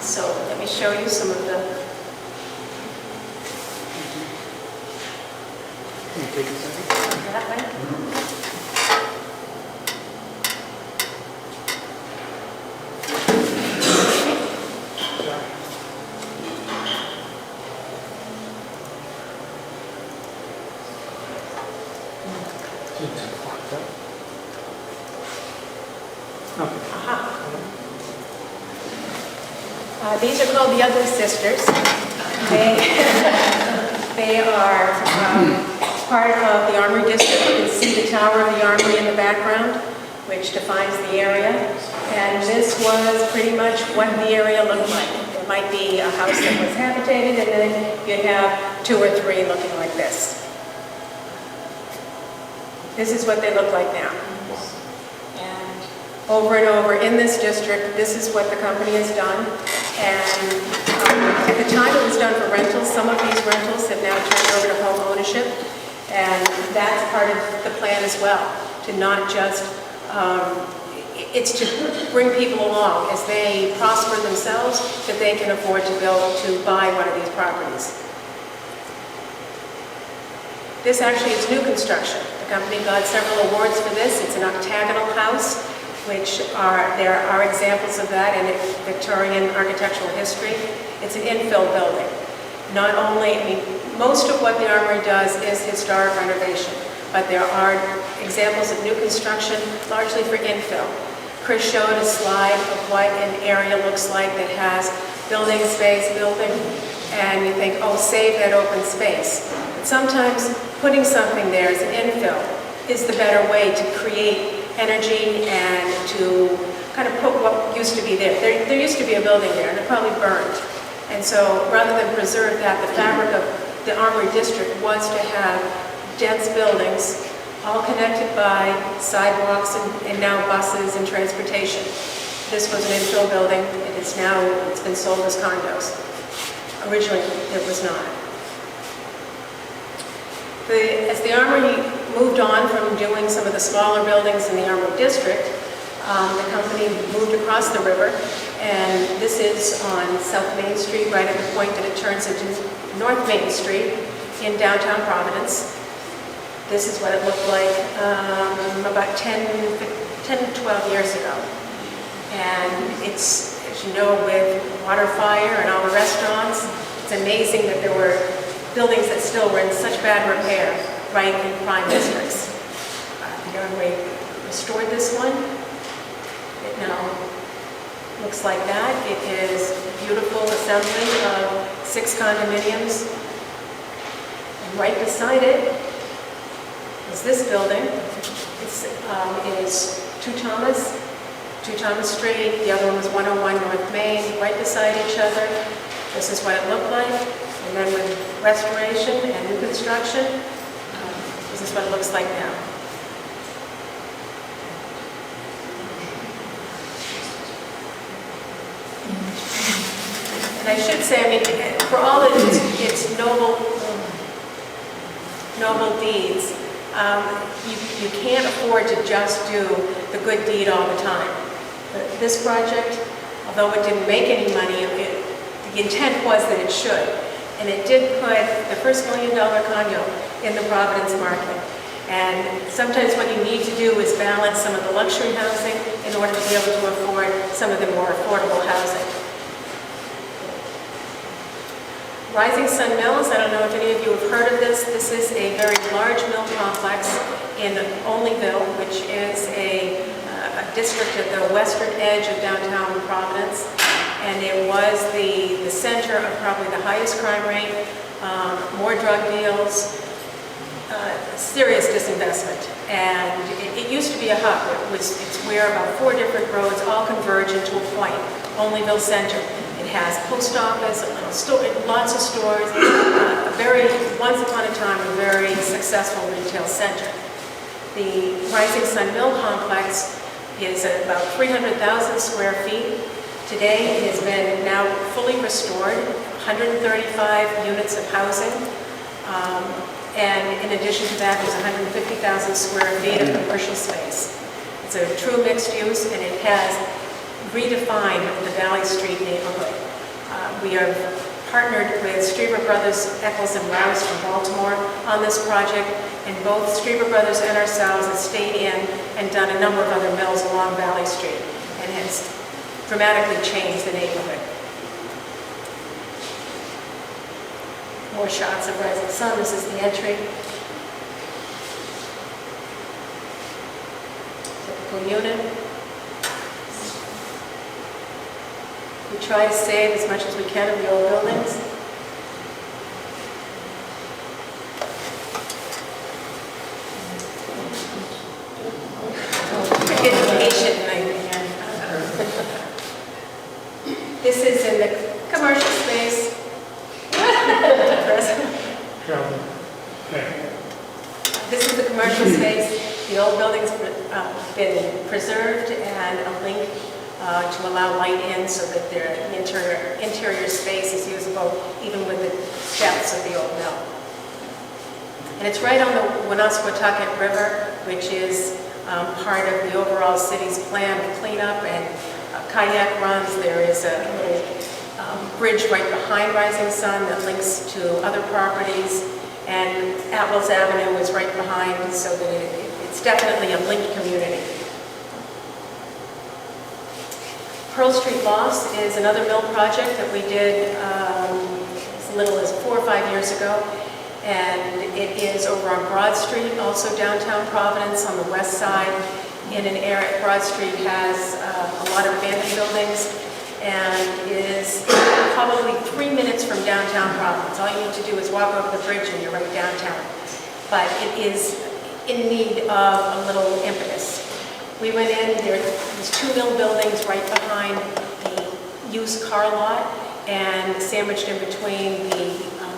So let me show you some of the... Can you take a second? That way. These are called the Ugly Sisters. They are part of the Armory District. You can see the Tower of the Armory in the background, which defines the area. And this was pretty much what the area looked like. There might be a house that was habitated, and then you'd have 2 or 3 looking like this. This is what they look like now. And over in this district, this is what the company has done. And at the time it was done for rentals. Some of these rentals have now turned over to home ownership. And that's part of the plan as well, to not just, it's to bring people along as they prosper themselves, that they can afford to buy one of these properties. This actually is new construction. The company got several awards for this. It's an octagonal house, which there are examples of that in Victorian architectural history. It's an infill building. Not only, most of what the Armory does is historic renovation. but there are examples of new construction, largely for infill. Chris showed a slide of what an area looks like that has building space, and you think, oh, save that open space. But sometimes putting something there as an infill is the better way to create energy and to kind of put what used to be there. There used to be a building there, and it probably burned. And so rather than preserve that, the fabric of the Armory District was to have dense buildings, all connected by sidewalks and now buses and transportation. This was an infill building. It's been sold as condos. Originally, it was not. As the Armory moved on from doing some of the smaller buildings in the Armory District, the company moved across the river, and this is on South Main Street, right at the point that it turns into North Main Street in downtown Providence. This is what it looked like about 10 to 12 years ago. And it's, as you know, with water, fire, and all the restaurants, it's amazing that there were buildings that still were in such bad repair right in prime districts. The Armory restored this one. It now looks like that. It is a beautiful assembly of 6 condominiums. And right beside it is this building. It is 2 Thomas Street. The other one was 101 North Main, right beside each other. This is what it looked like. And then with restoration and new construction, this is what it looks like now. And I should say, I mean, for all of its noble deeds, you can't afford to just do the good deed all the time. This project, although it didn't make any money, the intent was that it should. And it did put the first $1 million condo in the Providence market. And sometimes what you need to do is balance some of the luxury housing in order to be able to afford some of the more affordable housing. Rising Sun Mills, I don't know if any of you have heard of this. This is a very large mill complex in Olneyville, which is a district at the western edge of downtown Providence. And it was the center of probably the highest crime rate, more drug deals, serious disinvestment. And it used to be a hub. It's where about 4 different roads all converge into a point, Olneyville Center. It has post office, a little store, lots of stores, once upon a time, a very successful retail center. The Rising Sun Mill complex is about 300,000 square feet. Today, it has been now fully restored, 135 units of housing, and in addition to that, there's 150,000 square feet of commercial space. It's a true mixed use, and it has redefined the Valley Street neighborhood. We have partnered with Streeter Brothers, Eccles & Rouse from Baltimore on this project, and both Streeter Brothers and ourselves have stayed in and done a number of other mills along Valley Street, and has dramatically changed the neighborhood. More shots of Rising Sun. This is the entry. Typical unit. We try to save as much as we can of the old buildings. This is in the commercial space. This is the commercial space. The old building's been preserved and a link to allow light in so that the interior space is usable even with the depths of the old mill. And it's right on the Woonasquatucket River, which is part of the overall city's plan of cleanup and kayak runs. There is a little bridge right behind Rising Sun that links to other properties, and Atwells Avenue is right behind, so that it's definitely a linked community. Pearl Street Loss is another mill project that we did as little as 4 or 5 years ago, And it is over on Broad Street, also downtown Providence on the west side. In an area, Broad Street has a lot of abandoned buildings and is probably 3 minutes from downtown Providence. All you need to do is walk over the bridge and you're right downtown. But it is in need of a little impetus. We went in, there's 2 mill buildings right behind the used car lot and sandwiched in between the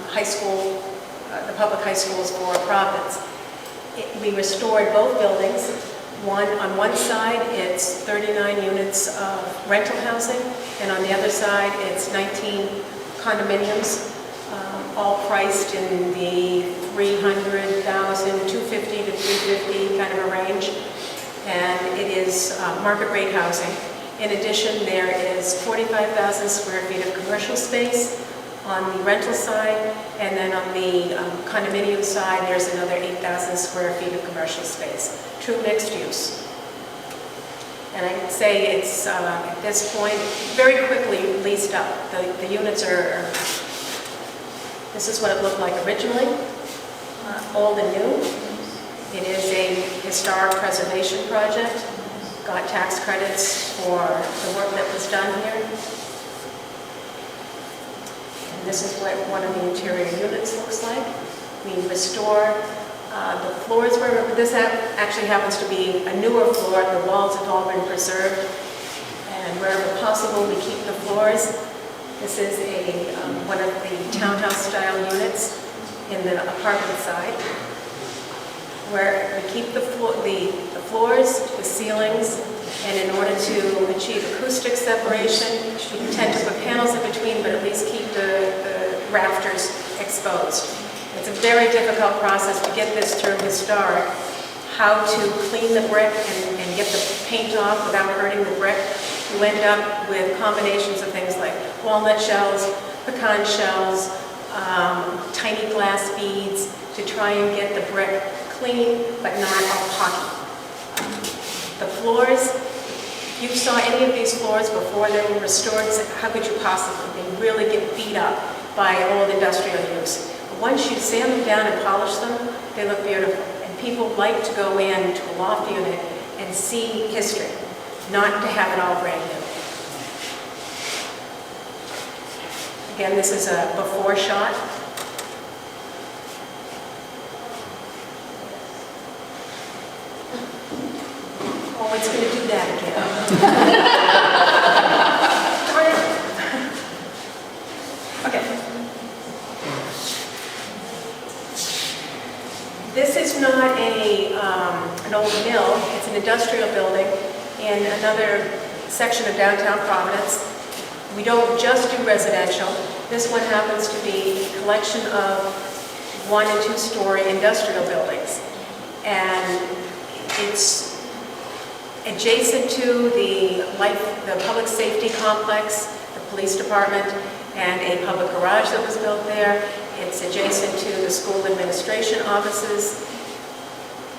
high school, the public high schools for Providence. We restored both buildings. On one side, it's 39 units of rental housing, and on the other side, it's 19 condominiums, all priced in the $300,000, $250 to $350 kind of a range, and it is market rate housing. In addition, there is 45,000 square feet of commercial space on the rental side, and then on the condominium side, there's another 8,000 square feet of commercial space. True mixed use. And I'd say it's, at this point, very quickly leased up. The units are, this is what it looked like originally, old and new. It is a historic preservation project. Got tax credits for the work that was done here. And this is what one of the interior units looks like. We restore the floors. This actually happens to be a newer floor. The walls have all been preserved. And wherever possible, we keep the floors. This is one of the townhouse-style units in the apartment side, where we keep the floors, the ceilings, and in order to achieve acoustic separation, we tend to put panels in between, but at least keep the rafters exposed. It's a very difficult process to get this through historic, how to clean the brick and get the paint off without hurting the brick. You end up with combinations of things like walnut shells, pecan shells, tiny glass beads to try and get the brick clean but not all pocky. The floors, if you saw any of these floors before they were restored, how could you possibly? They really get beat up by old industrial use. Once you sand them down and polish them, they look beautiful. And people like to go in to a loft unit and see history, not to have it all brand new. Again, this is a before shot. Oh, it's going to do that again. Okay. This is not an old mill, it's an industrial building in another section of downtown Providence. We don't just do residential. This one happens to be a collection of 1- and 2-story industrial buildings. And it's adjacent to the public safety complex, the police department, and a public garage that was built there. It's adjacent to the school administration offices.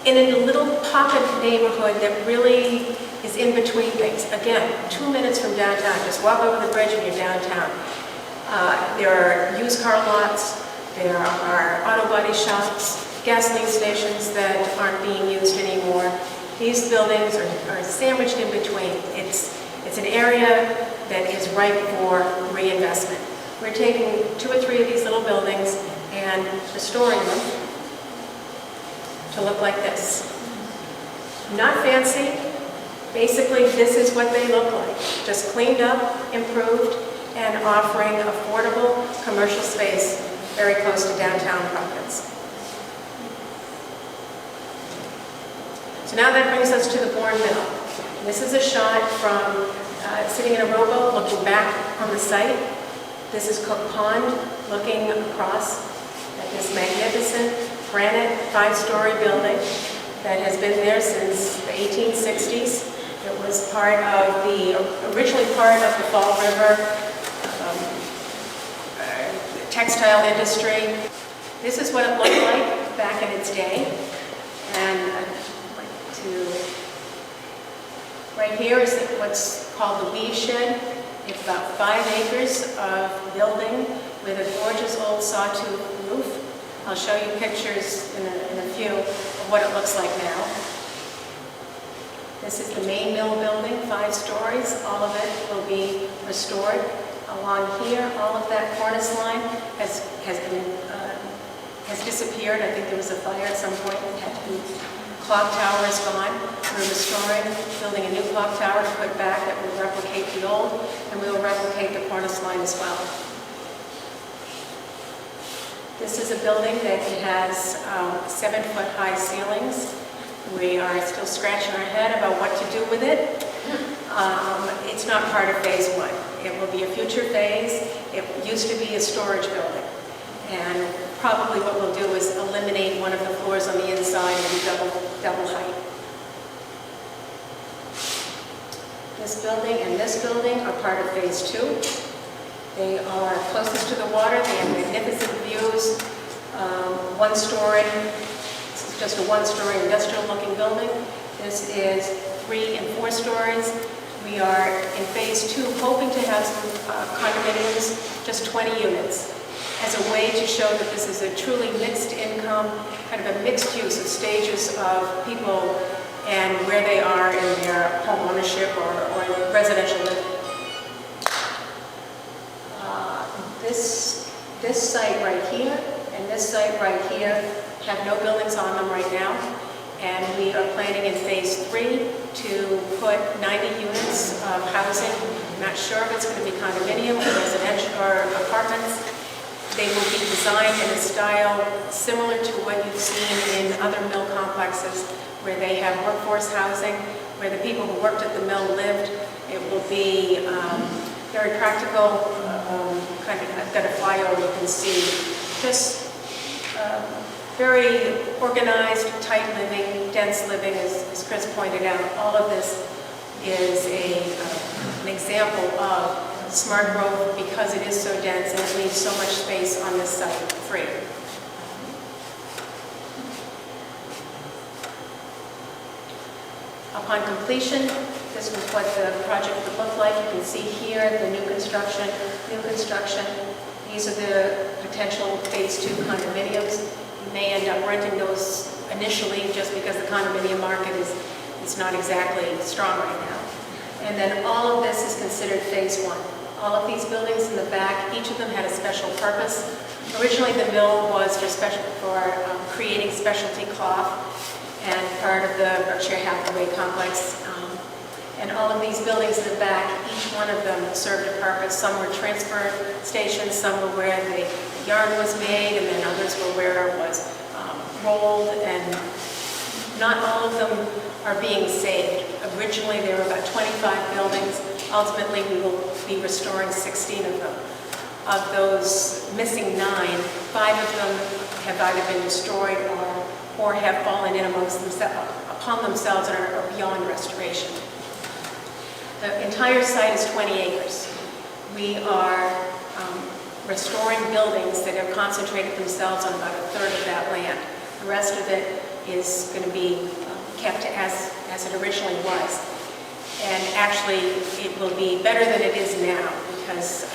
In a little pocket neighborhood that really is in between things. Again, 2 minutes from downtown. Just walk over the bridge and you're downtown. There are used car lots. There are auto body shops, gasoline stations that aren't being used anymore. These buildings are sandwiched in between. It's an area that is ripe for reinvestment. We're taking 2 or 3 of these little buildings and restoring them to look like this. Not fancy. Basically, this is what they look like. Just cleaned up, improved, and offering affordable commercial space very close to downtown Providence. So now that brings us to the Bourne Mill. This is a shot from sitting in a rowboat looking back on the site. This is Cook Pond looking across at this magnificent granite 5-story building that has been there since the 1860s. It was originally part of the Fall River textile industry. This is what it looked like back in its day. And I'd like to, right here is what's called the weave shed. It's about 5 acres of building with a gorgeous old sawtooth roof. I'll show you pictures in a few of what it looks like now. This is the main mill building, 5 stories. All of it will be restored. Along here, all of that cornice line has disappeared. I think there was a fire at some point that had to be. Clock tower is gone. We're restoring, building a new clock tower to put back that will replicate the old, and we will replicate the cornice line as well. This is a building that has 7-foot-high ceilings. We are still scratching our head about what to do with it. It's not part of phase 1. It will be a future phase. It used to be a storage building. And probably what we'll do is eliminate one of the floors on the inside and double height. This building and this building are part of phase 2. They are closest to the water. They have magnificent views. 1 story. This is just a 1-story industrial-looking building. This is 3 and 4 stories. We are in phase 2, hoping to have some condominiums, just 20 units, as a way to show that this is a truly mixed income, kind of a mixed use of stages of people and where they are in their home ownership or residential living. This site right here and this site right here have no buildings on them right now, and we are planning in phase 3 to put 90 units of housing. I'm not sure if it's going to be condominium or residential or apartments. They will be designed in a style similar to what you've seen in other mill complexes, where they have workforce housing, where the people who worked at the mill lived. It will be very practical, kind of, I've got a flyover you can see, just very organized, tight living, dense living, as Chris pointed out. All of this is an example of smart growth because it is so dense and it leaves so much space on this site free. Upon completion, this was what the project would look like. You can see here the new construction. These are the potential phase 2 condominiums. You may end up renting those initially just because the condominium market is not exactly strong right now. And then all of this is considered phase 1. All of these buildings in the back, each of them had a special purpose. Originally, the mill was for creating specialty cloth and part of the Berkshire Hathaway complex. And all of these buildings in the back, each one of them served a purpose. Some were transfer stations, some were where the yarn was made, and then others were where it was rolled, and not all of them are being saved. Originally, there were about 25 buildings. Ultimately, we will be restoring 16 of them. Of those missing 9, 5 of them have either been destroyed or have fallen in upon themselves and are beyond restoration. The entire site is 20 acres. We are restoring buildings that have concentrated themselves on about a third of that land. The rest of it is going to be kept as it originally was. And actually, it will be better than it is now because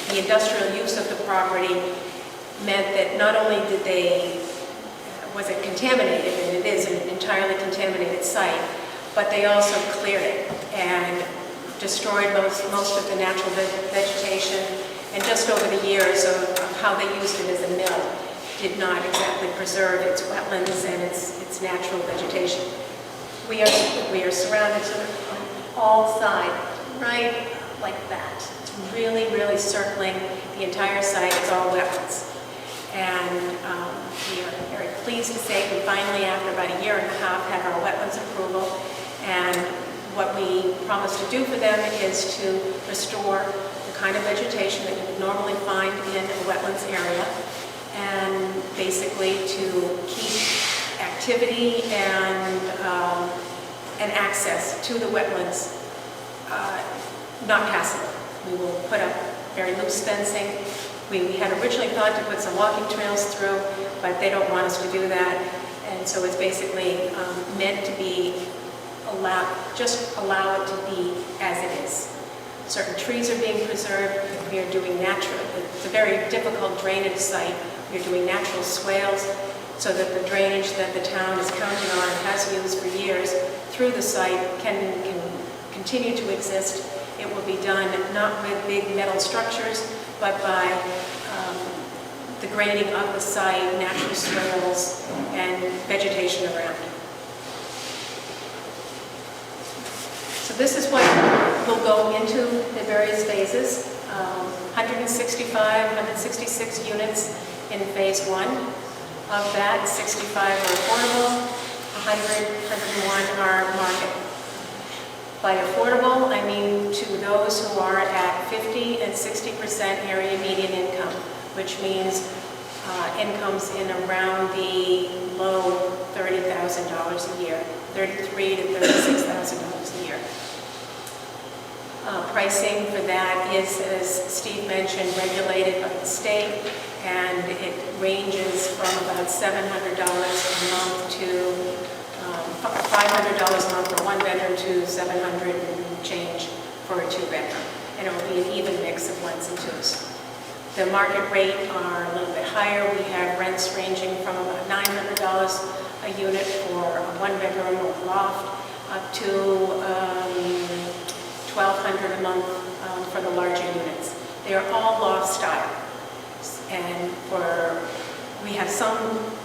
the industrial use of the property meant that not only was it contaminated, and it is an entirely contaminated site, but they also cleared it and destroyed most of the natural vegetation, and just over the years of how they used it as a mill did not exactly preserve its wetlands and its natural vegetation. We are surrounded sort of on all sides, right like that. It's really, really circling the entire site. It's all wetlands. And we are very pleased to say we finally, after about a year and a half, have our wetlands approval. And what we promise to do for them is to restore the kind of vegetation that you would normally find in a wetlands area, and basically to keep activity and access to the wetlands not passable. We will put up very loose fencing. We had originally thought to put some walking trails through, but they don't want us to do that. And so it's basically meant to be just allow it to be as it is. Certain trees are being preserved. We are doing natural, it's a very difficult drainage site. We are doing natural swales so that the drainage that the town is counting on and has used for years through the site can continue to exist. It will be done not with big metal structures, but by the grading of the site, natural swales, and vegetation around. So this is what will go into the various phases. 165, 166 units in phase 1. Of that, 65 are affordable, 100, 101 are market. By affordable, I mean to those who are at 50 and 60% area median income, which means incomes in around the low $30,000 a year, $33,000 to $36,000 a year. Pricing for that is, as Steve mentioned, regulated by the state, and it ranges from about $700 a month to $500 a month for one bedroom to $700 and change for a two bedroom. And it will be an even mix of ones and twos. The market rate are a little bit higher. We have rents ranging from about $900 a unit for a one bedroom or loft up to $1,200 a month for the larger units. They are all loft style. And we have some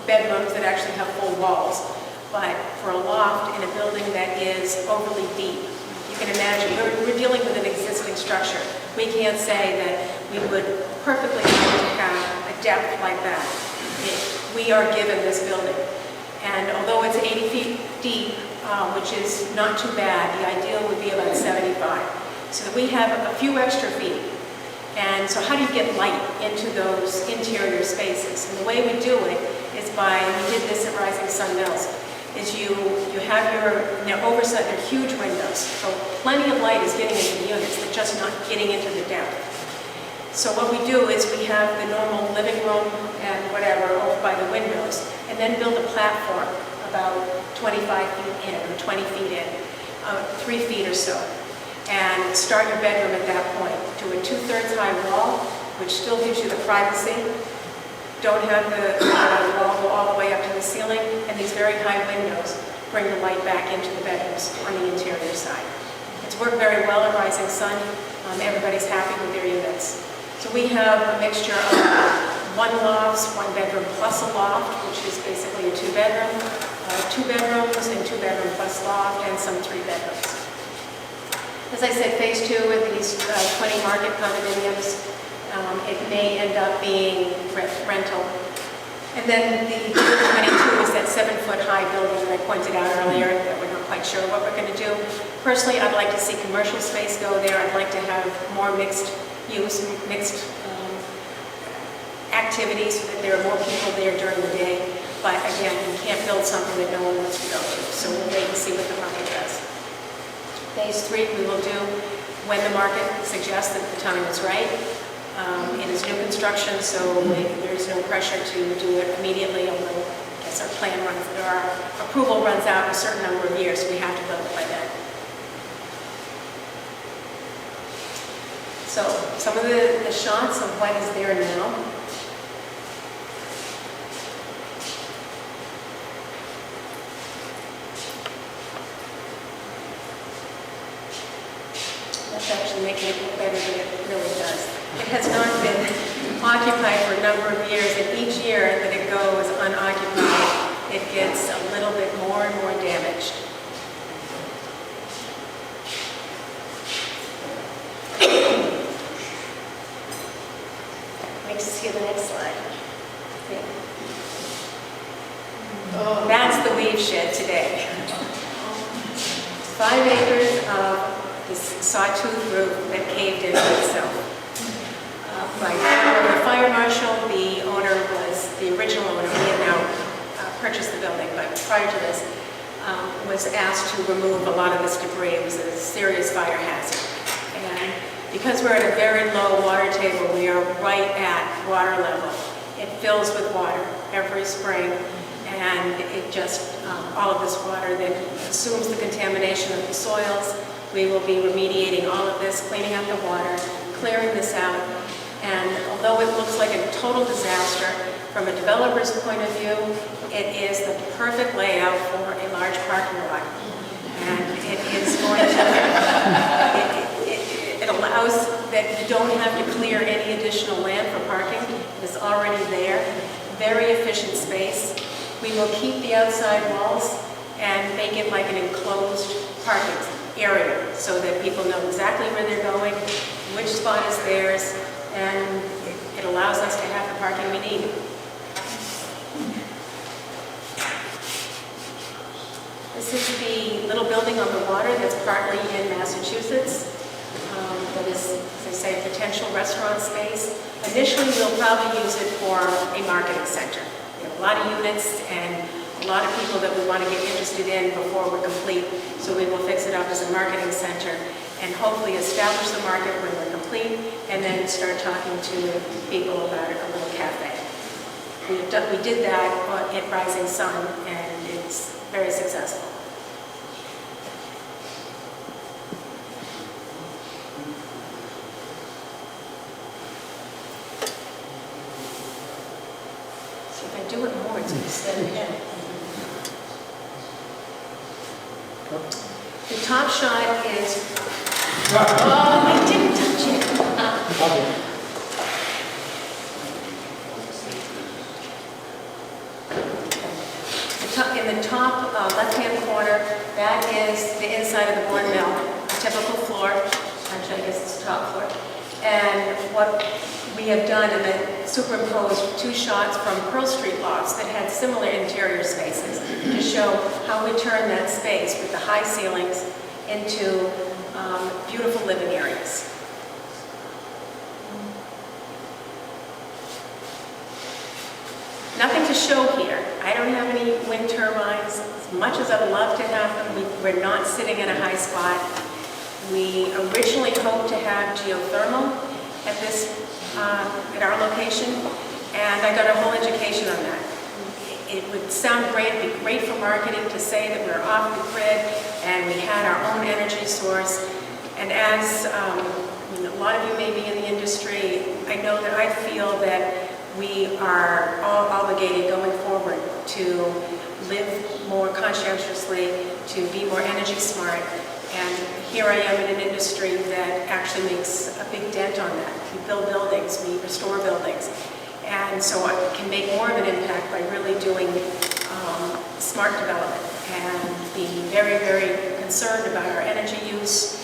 bedrooms that actually have full walls, but for a loft in a building that is overly deep, you can imagine, we're dealing with an existing structure. We can't say that we would perfectly like to have a depth like that. We are given this building. And although it's 80 feet deep, which is not too bad, the ideal would be about 75. So that we have a few extra feet. And so how do you get light into those interior spaces? And the way we do it is by, we did this at Rising Sun Mills, is you have they're oversized, they're huge windows. So plenty of light is getting into the units, they're just not getting into the depth. So what we do is we have the normal living room and whatever over by the windows, and then build a platform about 25 feet in or 20 feet in, 3 feet or so. And start your bedroom at that point. Do a 2/3 high wall, which still gives you the privacy. Don't have the wall go all the way up to the ceiling, and these very high windows bring the light back into the bedrooms on the interior side. It's worked very well at Rising Sun. Everybody's happy with their units. So we have a mixture of one lofts, one bedroom plus a loft, which is basically a two bedroom, 2 bedrooms and 2 bedroom plus loft, and some 3 bedrooms. As I said, phase 2 with these 20 market condominiums, it may end up being rental. And then the 22 is that 7-foot high building that I pointed out earlier that we're not quite sure what we're going to do. Personally, I'd like to see commercial space go there. I'd like to have more mixed use, mixed activities so that there are more people there during the day. But again, you can't build something that no one wants to go to. So we'll wait and see what the market does. Phase 3 we will do when the market suggests that the time is right. It is new construction, so there's no pressure to do it immediately, although I guess our plan runs, our approval runs out in a certain number of years, so we have to build it by then. So some of the shots of what is there now. That's actually making it look better than it really does. It has not been occupied for a number of years, and each year that it goes unoccupied, it gets a little bit more and more damaged. Makes us see the next slide. Yeah. Oh, that's the weave shed today. 5 acres of this sawtooth roof that caved into itself. By the fire marshal, the owner was the original owner. He had now purchased the building, but prior to this, was asked to remove a lot of this debris. It was a serious fire hazard. And because we're at a very low water table, we are right at water level. It fills with water every spring, and it just, all of this water then assumes the contamination of the soils, We will be remediating all of this, cleaning up the water, clearing this out. And although it looks like a total disaster, from a developer's point of view, it is the perfect layout for a large parking lot. And it is going to, it allows that you don't have to clear any additional land for parking. It is already there. Very efficient space. We will keep the outside walls and make it like an enclosed parking area so that people know exactly where they're going, which spot is theirs, and it allows us to have the parking we need. This is the little building on the water that's partly in Massachusetts. That is, as I say, a potential restaurant space. Initially, we'll probably use it for a marketing center. We have a lot of units and a lot of people that we want to get interested in before we're complete. So we will fix it up as a marketing center and hopefully establish the market when we're complete, and then start talking to people about a little cafe. We did that at Rising Sun, and it's very successful. So if I do it more, it's going to stay ahead. The top shot is, oh, I didn't touch it. In the top left-hand corner, that is the inside of the board mill, a typical floor. Actually, I guess it's the top floor. And what we have done is then superimposed 2 shots from Pearl Street lots that had similar interior spaces to show how we turn that space with the high ceilings into beautiful living areas. Nothing to show here. I don't have any wind turbines. As much as I'd love to have them, we're not sitting in a high spot. We originally hoped to have geothermal at our location, and I got a whole education on that. It would sound great, it'd be great for marketing to say that we're off the grid and we had our own energy source. And as a lot of you may be in the industry, I know that I feel that we are all obligated going forward to live more conscientiously, to be more energy smart. And here I am in an industry that actually makes a big dent on that. We build buildings, we restore buildings. And so I can make more of an impact by really doing smart development and being very, very concerned about our energy use.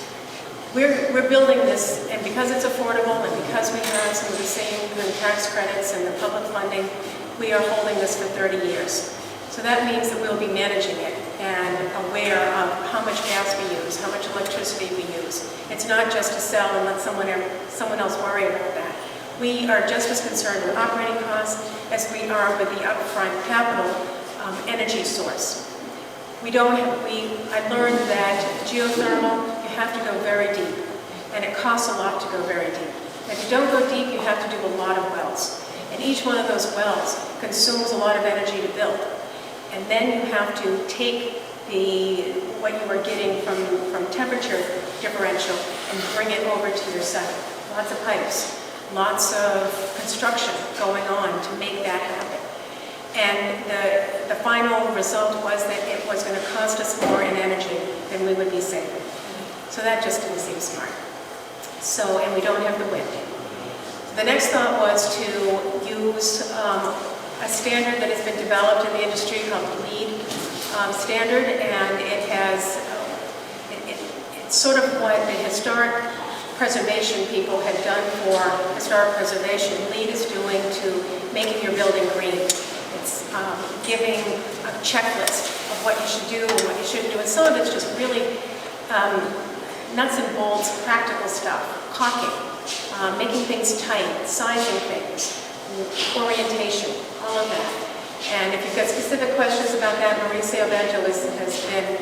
We're building this, and because it's affordable and because we have some of the same tax credits and the public funding, we are holding this for 30 years. So that means that we'll be managing it and aware of how much gas we use, how much electricity we use. It's not just to sell and let someone else worry about that. We are just as concerned with operating costs as we are with the upfront capital energy source. I learned that geothermal, you have to go very deep, and it costs a lot to go very deep. If you don't go deep, you have to do a lot of wells, and each one of those wells consumes a lot of energy to build. And then you have to take what you are getting from temperature differential and bring it over to your site. Lots of pipes, lots of construction going on to make that happen. And the final result was that it was going to cost us more in energy than we would be saving. So that just didn't seem smart. And we don't have the wind. The next thought was to use a standard that has been developed in the industry called the LEED standard, and it's sort of what the historic preservation people had done for historic preservation. LEED is doing to making your building green. It's giving a checklist of what you should do and what you shouldn't do, and some of it's just really nuts and bolts, practical stuff, caulking, making things tight, sizing things, orientation, all of that. And if you've got specific questions about that, Mauricio Bento has been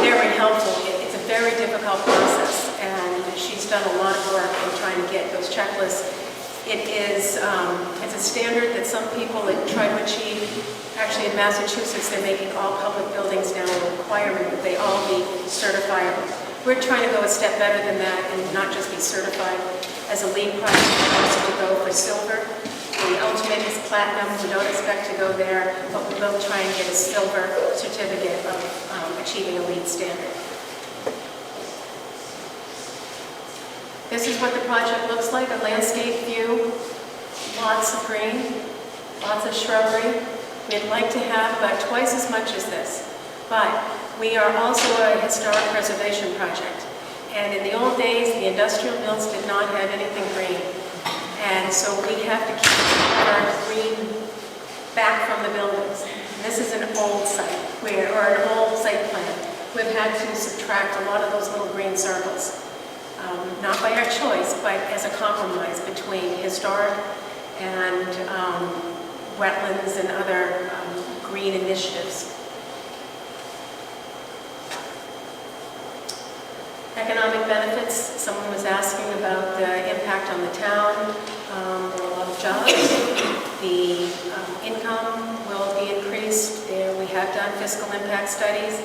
very helpful. It's a very difficult process, and she's done a lot of work in trying to get those checklists. It's a standard that some people try to achieve. Actually, in Massachusetts, they're making all public buildings now require requirement that they all be certifiable. We're trying to go a step better than that and not just be certified as a LEED project, but also to go for silver. The ultimate is platinum. We don't expect to go there, but we will try and get a silver certificate of achieving a LEED standard. This is what the project looks like, a landscape view, lots of green, lots of shrubbery. We'd like to have about twice as much as this, but we are also a historic preservation project. And in the old days, the industrial mills did not have anything green. And so we have to keep our green back from the buildings. And this is an old site, or an old site plan. We've had to subtract a lot of those little green circles. Not by our choice, but as a compromise between historic and wetlands and other green initiatives. Economic benefits, someone was asking about the impact on the town. There are a lot of jobs. The income will be increased. There we have done fiscal impact studies.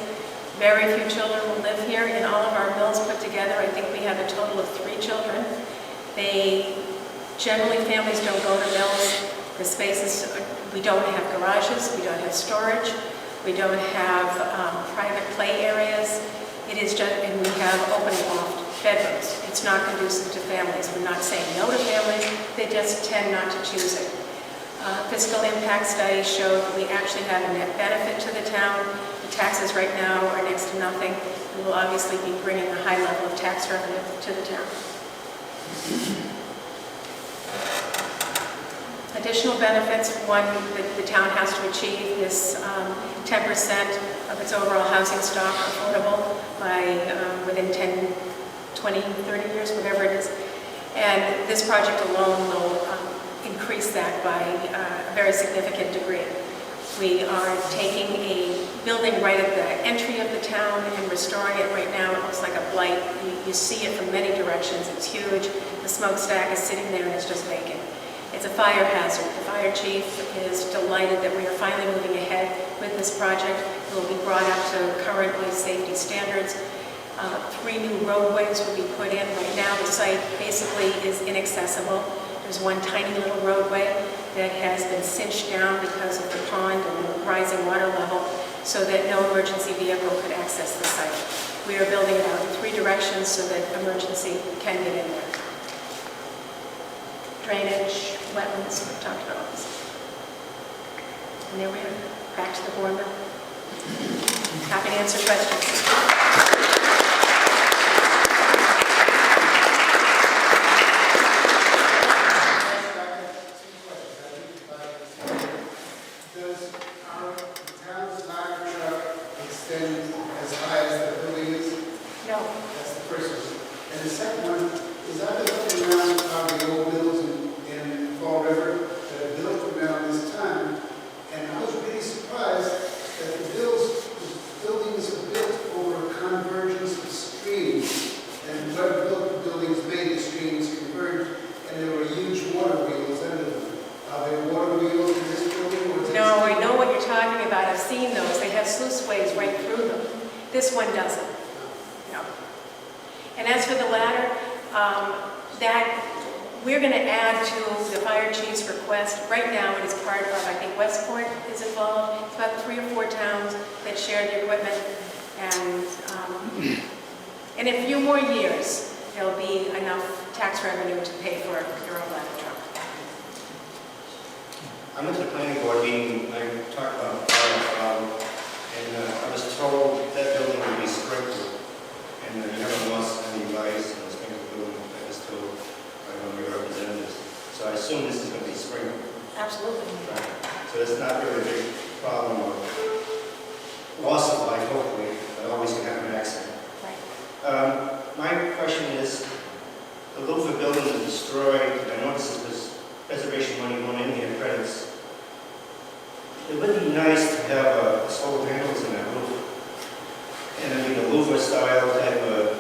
Very few children will live here. In all of our mills put together, I think we have a total of 3 children. Generally, families don't go to mills. The spaces, we don't have garages, we don't have storage, we don't have private play areas. It is just, and we have open loft bedrooms. It's not conducive to families. We're not saying no to families, they just tend not to choose it. Fiscal impact studies showed that we actually have a net benefit to the town. The taxes right now are next to nothing. We will obviously be bringing a high level of tax revenue to the town. Additional benefits, one that the town has to achieve is 10% of its overall housing stock affordable by within 10, 20, 30 years, whatever it is. And this project alone will increase that by a very significant degree. We are taking a building right at the entry of the town and restoring it right now. It looks like a blight. You see it from many directions. It's huge. The smokestack is sitting there and it's just vacant. It's a fire hazard. The fire chief is delighted that we are finally moving ahead with this project. It will be brought up to current life safety standards. 3 new roadways will be put in. Right now the site basically is inaccessible. There's one tiny little roadway that has been cinched down because of the pond and the rising water level so that no emergency vehicle could access the site. We are building it out in 3 directions so that emergency can get in there. Drainage, wetlands, we've talked about all this. And there we are, back to the board now. Happy to answer questions. This one doesn't. No. And as for the ladder, that we're going to add to the fire chief's request. Right now it is part of, I think Westport is involved. It's about 3 or 4 towns that share the equipment. And in a few more years, there'll be enough tax revenue to pay for your own ladder truck. I went to the planning board meeting, I talked about fire, and I was told that building would be sprinkled, and you haven't lost any lights in the sprinkled building. I was told by one of your representatives. So I assume this is going to be sprinkled. Absolutely. Right. So it's not really a big problem of loss of life, hopefully, but always can have an accident. Right. My question is, the Louver building is destroyed. I noticed there's preservation money going in here, credits. It would be nice to have solar panels in that roof. And I mean, a Louver style type of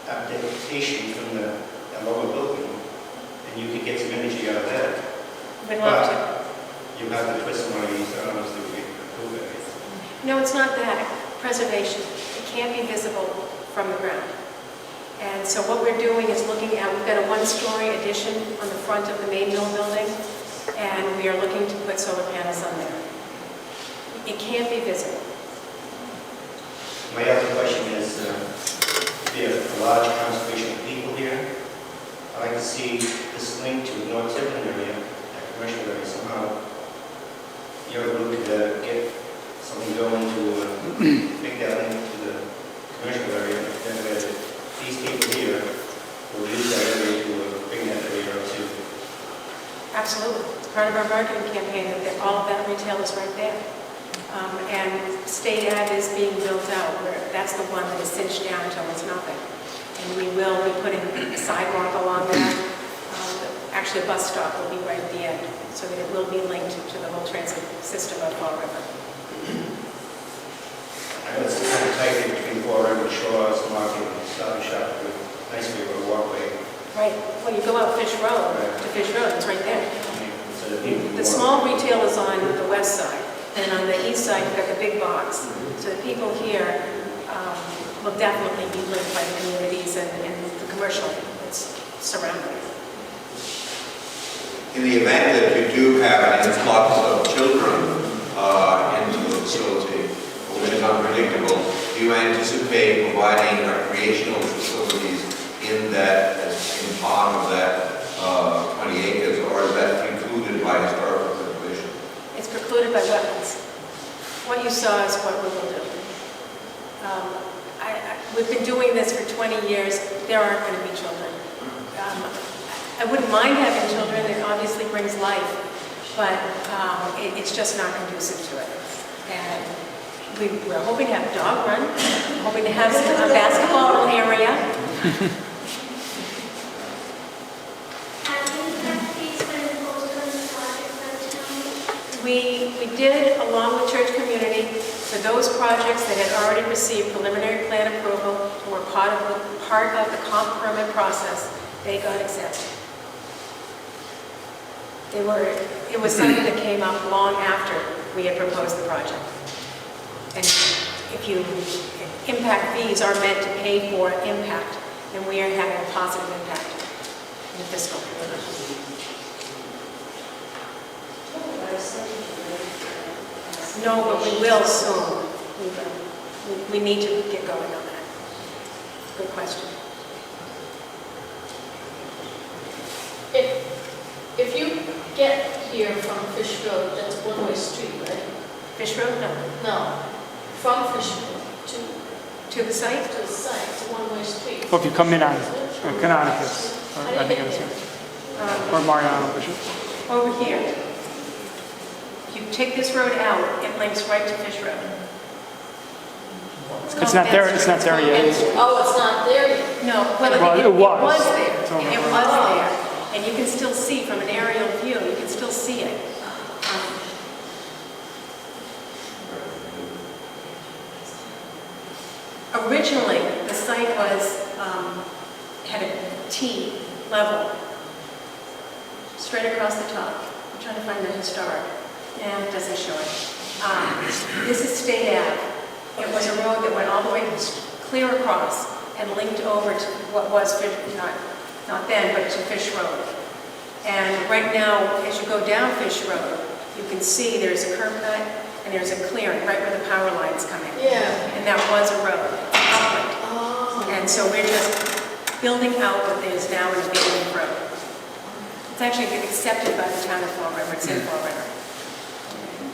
adaptation from the lower building. And you could get some energy out of that. We'd love to. You have to twist one of these arms to improve it. No, it's not that. preservation. It can't be visible from the ground. And so what we're doing is looking at, we've got a one-story addition on the front of the main mill building, and we are looking to put solar panels on there. It can't be visible. My other question is, there are a large concentration of people here. I'd like to see this link to the North Tiverton area, that commercial area, somehow. You're able to get something going to make that link to the commercial area, then where these people here will use that area to bring that area up too. Absolutely. It's part of our marketing campaign that all of that retail is right there. And State Ave is being built out, where that's the one that is cinched down until it's nothing. And we will be putting a sidewalk along that. Actually, a bus stop will be right at the end, so that it will be linked to the whole transit system of Fall River. I know it's kind of tight between Fall River Shores, Market, and Stop and Shop, with nice big walkway. Right. Well, you go out Fish Road, to Fish Road, it's right there. So the people The small retail is on the west side, and on the east side, you've got the big box. So the people here will definitely be linked by the communities and the commercial that's surrounding it. In the event that you do have an influx of children into the facility, which is unpredictable, do you anticipate providing recreational facilities in that, in part of that 20 acres, or is that precluded by historical preservation? It's precluded by wetlands. What you saw is what we will do. We've been doing this for 20 years. There aren't going to be children. I wouldn't mind having children. It obviously brings life, but it's just not conducive to it. And we're hoping to have a dog run, hoping to have a basketball area. We did, along with church community, for those projects that had already received preliminary plan approval and were part of the comp permit process, they got exempt. It was something that came up long after we had proposed the project. And impact fees are meant to pay for impact, and we are having a positive impact in the fiscal year. No, but we will soon. We will. We need to get going on that. Good question. If you get here from Fish Road, that's one-way street, right? Fish Road? No. No, from Fish Road To the site? to the site, it's a one-way street. Well, if you come in on Canonicus, I think it was here, or Mariano Bishop. Over here. If you take this road out, it links right to Fish Road. It's not there. It's not there yet. Oh, it's not there yet. No, well, it was there. It was there. And you can still see from an aerial view, you can still see it. Originally, the site had a T level, straight across the top. I'm trying to find the historic, and it doesn't show it. This is State Ave. It was a road that went all the way clear across and linked over to what was, not then, but to Fish Road. And right now, as you go down Fish Road, you can see there's a curb cut and there's a clearing right where the power lines come in. Yeah. And that was a road, upland. Oh. And so we're just building out what is now an abandoned road. It's actually been accepted by the town of Fall River. It's in Fall River.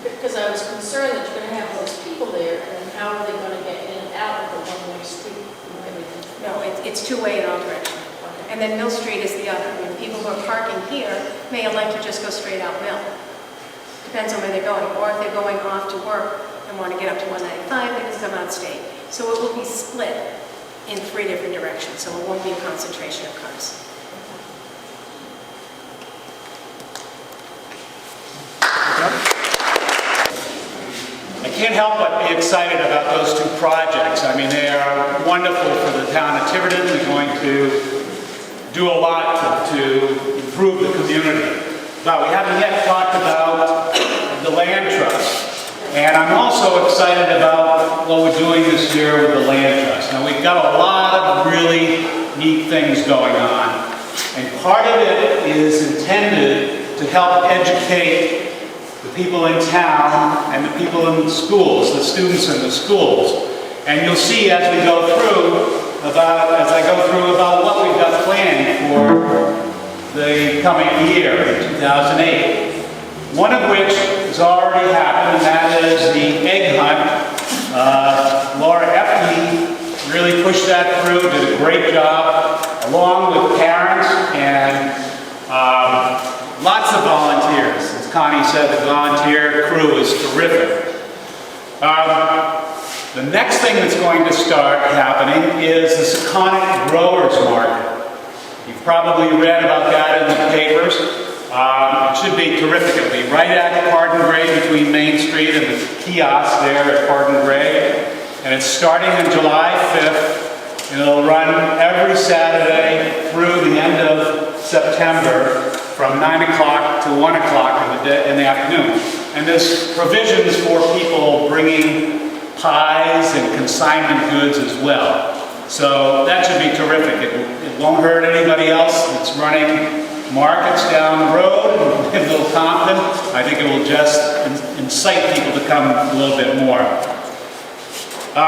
Because I was concerned that you're going to have those people there, and then how are they going to get in and out of the one-way street and everything? No, it's two-way in all directions. And then Mill Street is the other. I mean, people who are parking here may elect to just go straight out Mill. Depends on where they're going. Or if they're going off to work and want to get up to 195, they can come out State. So it will be split in 3 different directions, so it won't be a concentration of cars. I can't help but be excited about those 2 projects. I mean, they are wonderful for the town of Tiverton. They're going to do a lot to improve the community. But we haven't yet talked about the land trust. And I'm also excited about what we're doing this year with the land trust. Now, we've got a lot of really neat things going on. And part of it is intended to help educate the people in town and the people in the schools, the students in the schools. And you'll see as we go through about what we've got planned for the coming year, 2008. One of which has already happened, and that is the egg hunt. Laura Epney really pushed that through, did a great job, along with parents and lots of volunteers. As Connie said, the volunteer crew is terrific. The next thing that's going to start happening is the Seconic Growers Market. You've probably read about that in the papers. It should be terrific. It'll be right at Pardon Gray between Main Street and the kiosk there at Pardon Gray. And it's starting on July 5th. And it'll run every Saturday through the end of September from 9 o'clock to 1 o'clock in the afternoon. And there's provisions for people bringing pies and consignment goods as well. So that should be terrific. It won't hurt anybody else that's running markets down the road in Little Compton. I think it will just incite people to come a little bit more. The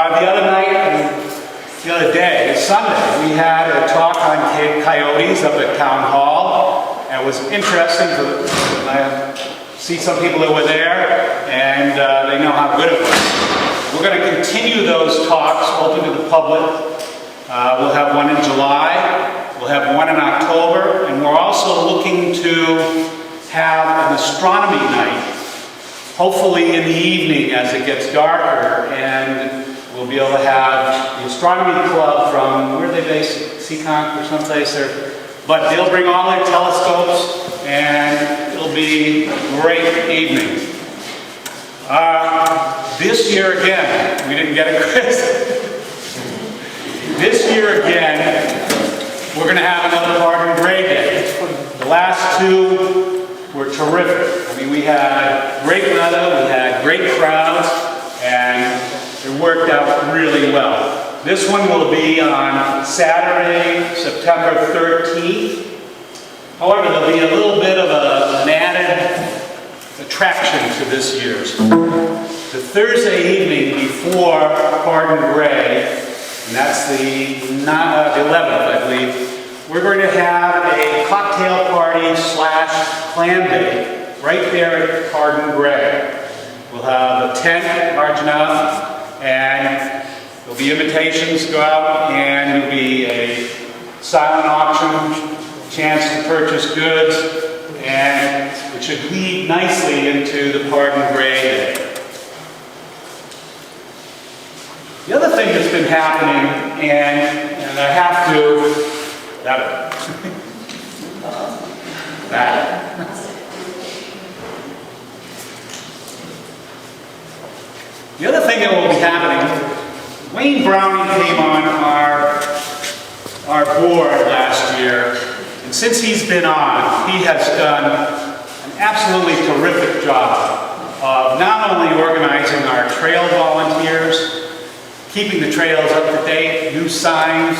other day, Sunday, we had a talk on coyotes up at Town Hall. It was interesting. I see some people that were there, and they know how good it was. We're going to continue those talks open to the public. We'll have one in July, we'll have one in October, and we're also looking to have an astronomy night, hopefully in the evening as it gets darker, and we'll be able to have the astronomy club from, where are they based, Seekonk or someplace there, but they'll bring all their telescopes, and it'll be a great evening. This year again, we didn't get a quiz. This year again, we're going to have another Pardon Gray Day. The last two were terrific. I mean, we had great weather, we had great crowds, and it worked out really well. This one will be on Saturday, September 13th. However, there'll be a little bit of an added attraction to this year's. The Thursday evening before Pardon Gray, and that's the 11th, I believe, we're going to have a cocktail party / clam bake right there at Pardon Gray. We'll have a tent large enough, and there'll be invitations to go out, and there'll be a silent auction, chance to purchase goods, and it should lead nicely into the Pardon Gray Day. The other thing that's been happening, and I have to, The other thing that will be happening, Wayne Browning came on our board last year, and since he's been on, he has done an absolutely terrific job of not only organizing our trail volunteers, keeping the trails up to date, new signs,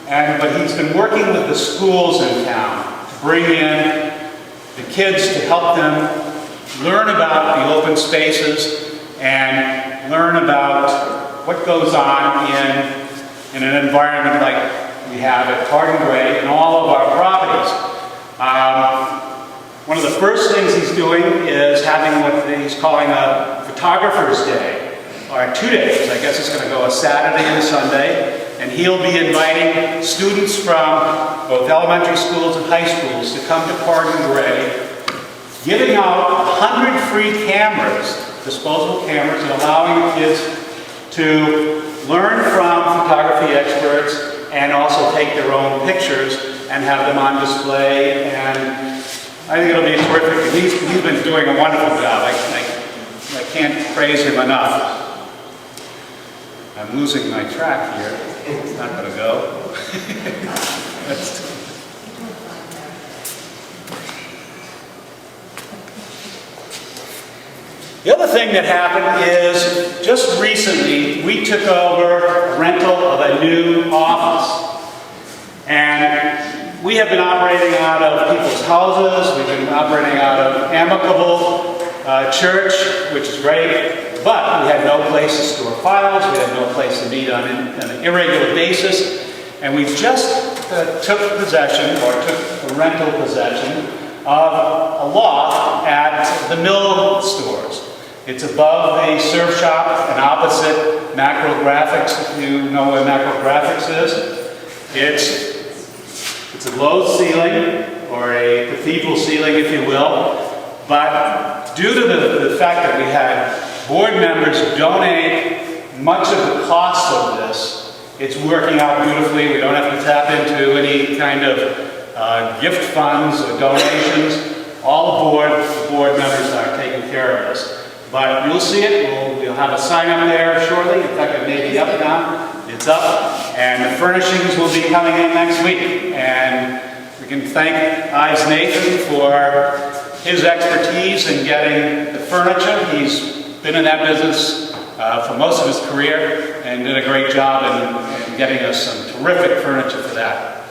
but he's been working with the schools in town to bring in the kids to help them learn about the open spaces and learn about what goes on in an environment like we have at Pardon Gray and all of our properties. One of the first things he's doing is having what he's calling a Photographer's Day. Or 2 days. I guess it's going to go a Saturday and a Sunday, and he'll be inviting students from both elementary schools and high schools to come to Pardon Gray, giving out 100 free cameras, disposable cameras, and allowing the kids to learn from photography experts and also take their own pictures and have them on display. And I think it'll be terrific. He's been doing a wonderful job. I can't praise him enough. I'm losing my track here. It's not going to go. The other thing thing that happened is, just recently, we took over a rental of a new office. And we have been operating out of people's houses, we've been operating out of Amicable Church, which is great, but we had no place to store files, we had no place to meet on an irregular basis, and we just took possession, or took the rental possession, of a loft at the Mill Stores. It's above the surf shop and opposite Macro Graphics, if you know where Macro Graphics is. It's a low ceiling, or a cathedral ceiling, if you will, but due to the fact that we had board members donate much of the cost of this, it's working out beautifully. We don't have to tap into any kind of gift funds or donations. All the board members are taking care of this. But you'll see it. We'll have a sign up there shortly. In fact, it may be up now. It's up. And the furnishings will be coming in next week. And we can thank Ives Nathan for his expertise in getting the furniture. He's been in that business for most of his career and did a great job in getting us some terrific furniture for that.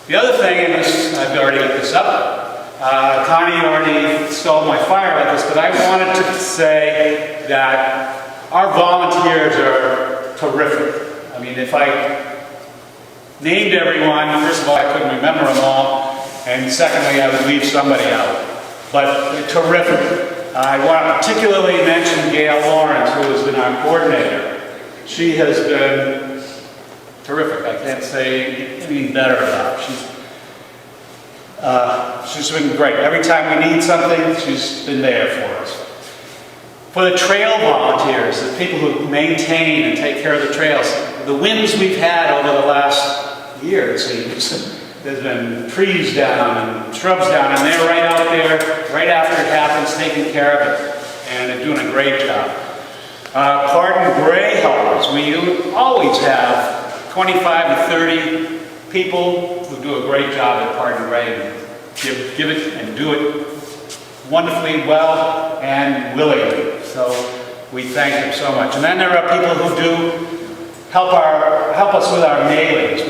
The other thing, and this, I've already got this up, Connie already stole my fire at this, but I wanted to say that our volunteers are terrific. I mean, if I named everyone, first of all, I couldn't remember them all, and secondly, I would leave somebody out. But they're terrific. I want to particularly mention Gail Lawrence, who has been our coordinator. She has been terrific. I can't say anything better about her. She's been great. Every time we need something, she's been there for us. For the trail volunteers, the people who maintain and take care of the trails, the winds we've had over the last year, it seems, there's been trees down and shrubs down, and they're right out there, right after it happens, taking care of it, and they're doing a great job. Pardon Gray helpers, we always have 25 to 30 people who do a great job at Pardon Gray and give it and do it wonderfully well and willingly. So we thank them so much. And then there are people who do help us with our mailings.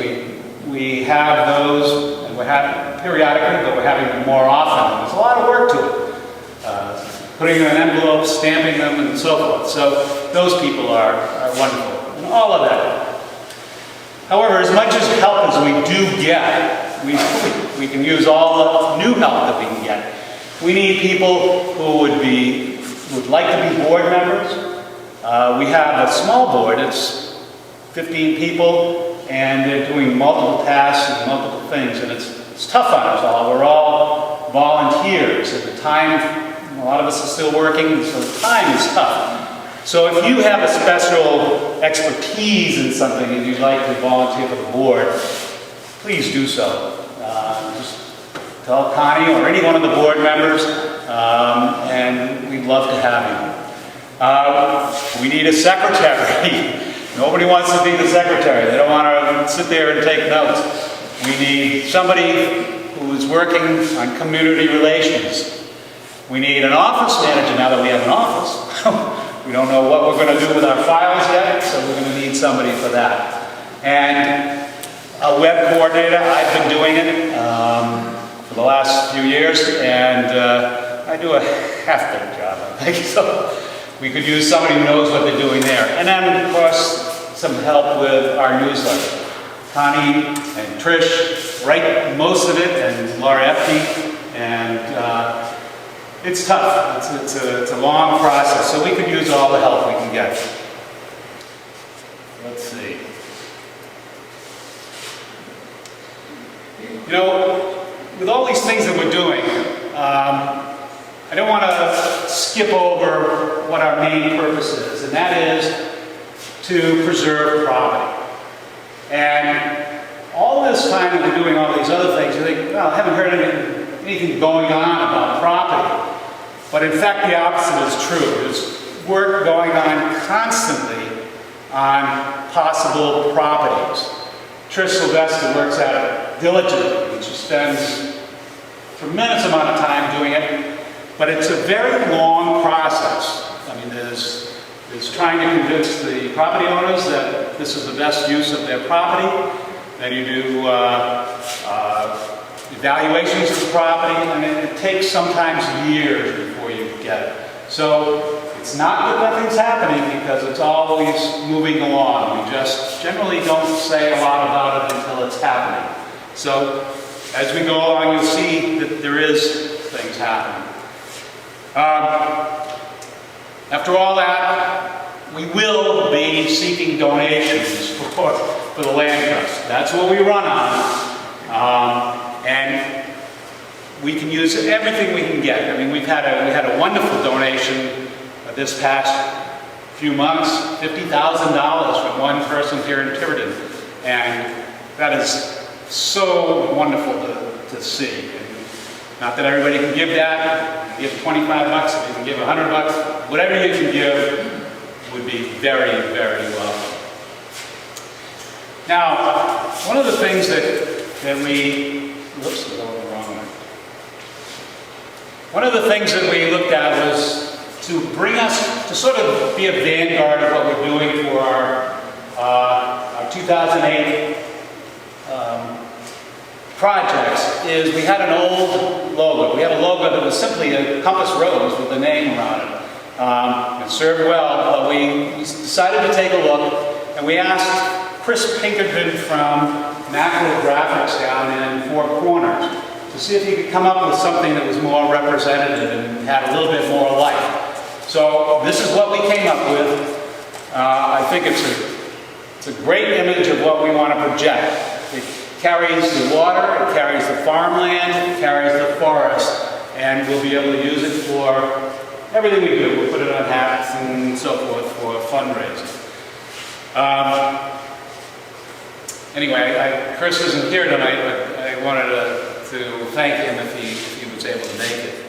We have those, and we're having periodically, but we're having them more often. There's a lot of work to it. Putting them in envelopes, stamping them, and so forth. So those people are wonderful. And all of that. However, as much as help as we do get, we can use all the new help that we can get. We need people who would like to be board members. We have a small board. It's 15 people, and they're doing multiple tasks and multiple things, and it's tough on us all. We're all volunteers. At the time, a lot of us are still working, so the time is tough. So if you have a special expertise in something and you'd like to volunteer for the board, please do so. Just tell Connie or any one of the board members, and we'd love to have you. We need a secretary. Nobody wants to be the secretary. They don't want to sit there and take notes. We need somebody who is working on community relations. We need an office manager now that we have an office. We don't know what we're going to do with our files yet, so we're going to need somebody for that. And a web coordinator, I've been doing it for the last few years, and I do a half-baked job, I think. So we could use somebody who knows what they're doing there. And then, of course, some help with our newsletter. Connie and Trish write most of it, and Laura Epke, and it's tough. It's a long process, so we could use all the help we can get. Let's see. You know, with all these things that we're doing, I don't want to skip over what our main purpose is, and that is to preserve property. And all this time that we're doing all these other things, you think, well, I haven't heard anything going on about property. But in fact, the opposite is true. There's work going on constantly on possible properties. Trish Sylvester works at it diligently. She spends a tremendous amount of time doing it. But it's a very long process. I mean, there's trying to convince the property owners that this is the best use of their property. Then you do evaluations of the property, and it takes sometimes years before you get it. So it's not that nothing's happening, because it's always moving along. We just generally don't say a lot about it until it's happening. So as we go along, you'll see that there is things happening. After all that, we will be seeking donations for the land trust. That's what we run on. And we can use everything we can get. I mean, we had a wonderful donation this past few months, $50,000 from one person here in Tiverton. And that is so wonderful to see. And not that everybody can give that. Give 25 bucks, if you can give 100 bucks, whatever you can give would be very, very welcome. Now, one of the things that we, whoops, I'm going the wrong way. One of the things that we looked at was to bring us, to sort of be a vanguard of what we're doing for our 2008 projects, is we had an old logo. We had a logo that was simply a compass rose with a name around it. It served well, but we decided to take a look, and we asked Chris Pinkerton from Macro Graphics down in Four Corners to see if he could come up with something that was more representative and had a little bit more life. So this is what we came up with. I think it's a great image of what we want to project. It carries the water, it carries the farmland, it carries the forest, and we'll be able to use it for everything we do. We'll put it on hats and so forth for fundraising. Anyway, Chris isn't here tonight, but I wanted to thank him if he was able to make it.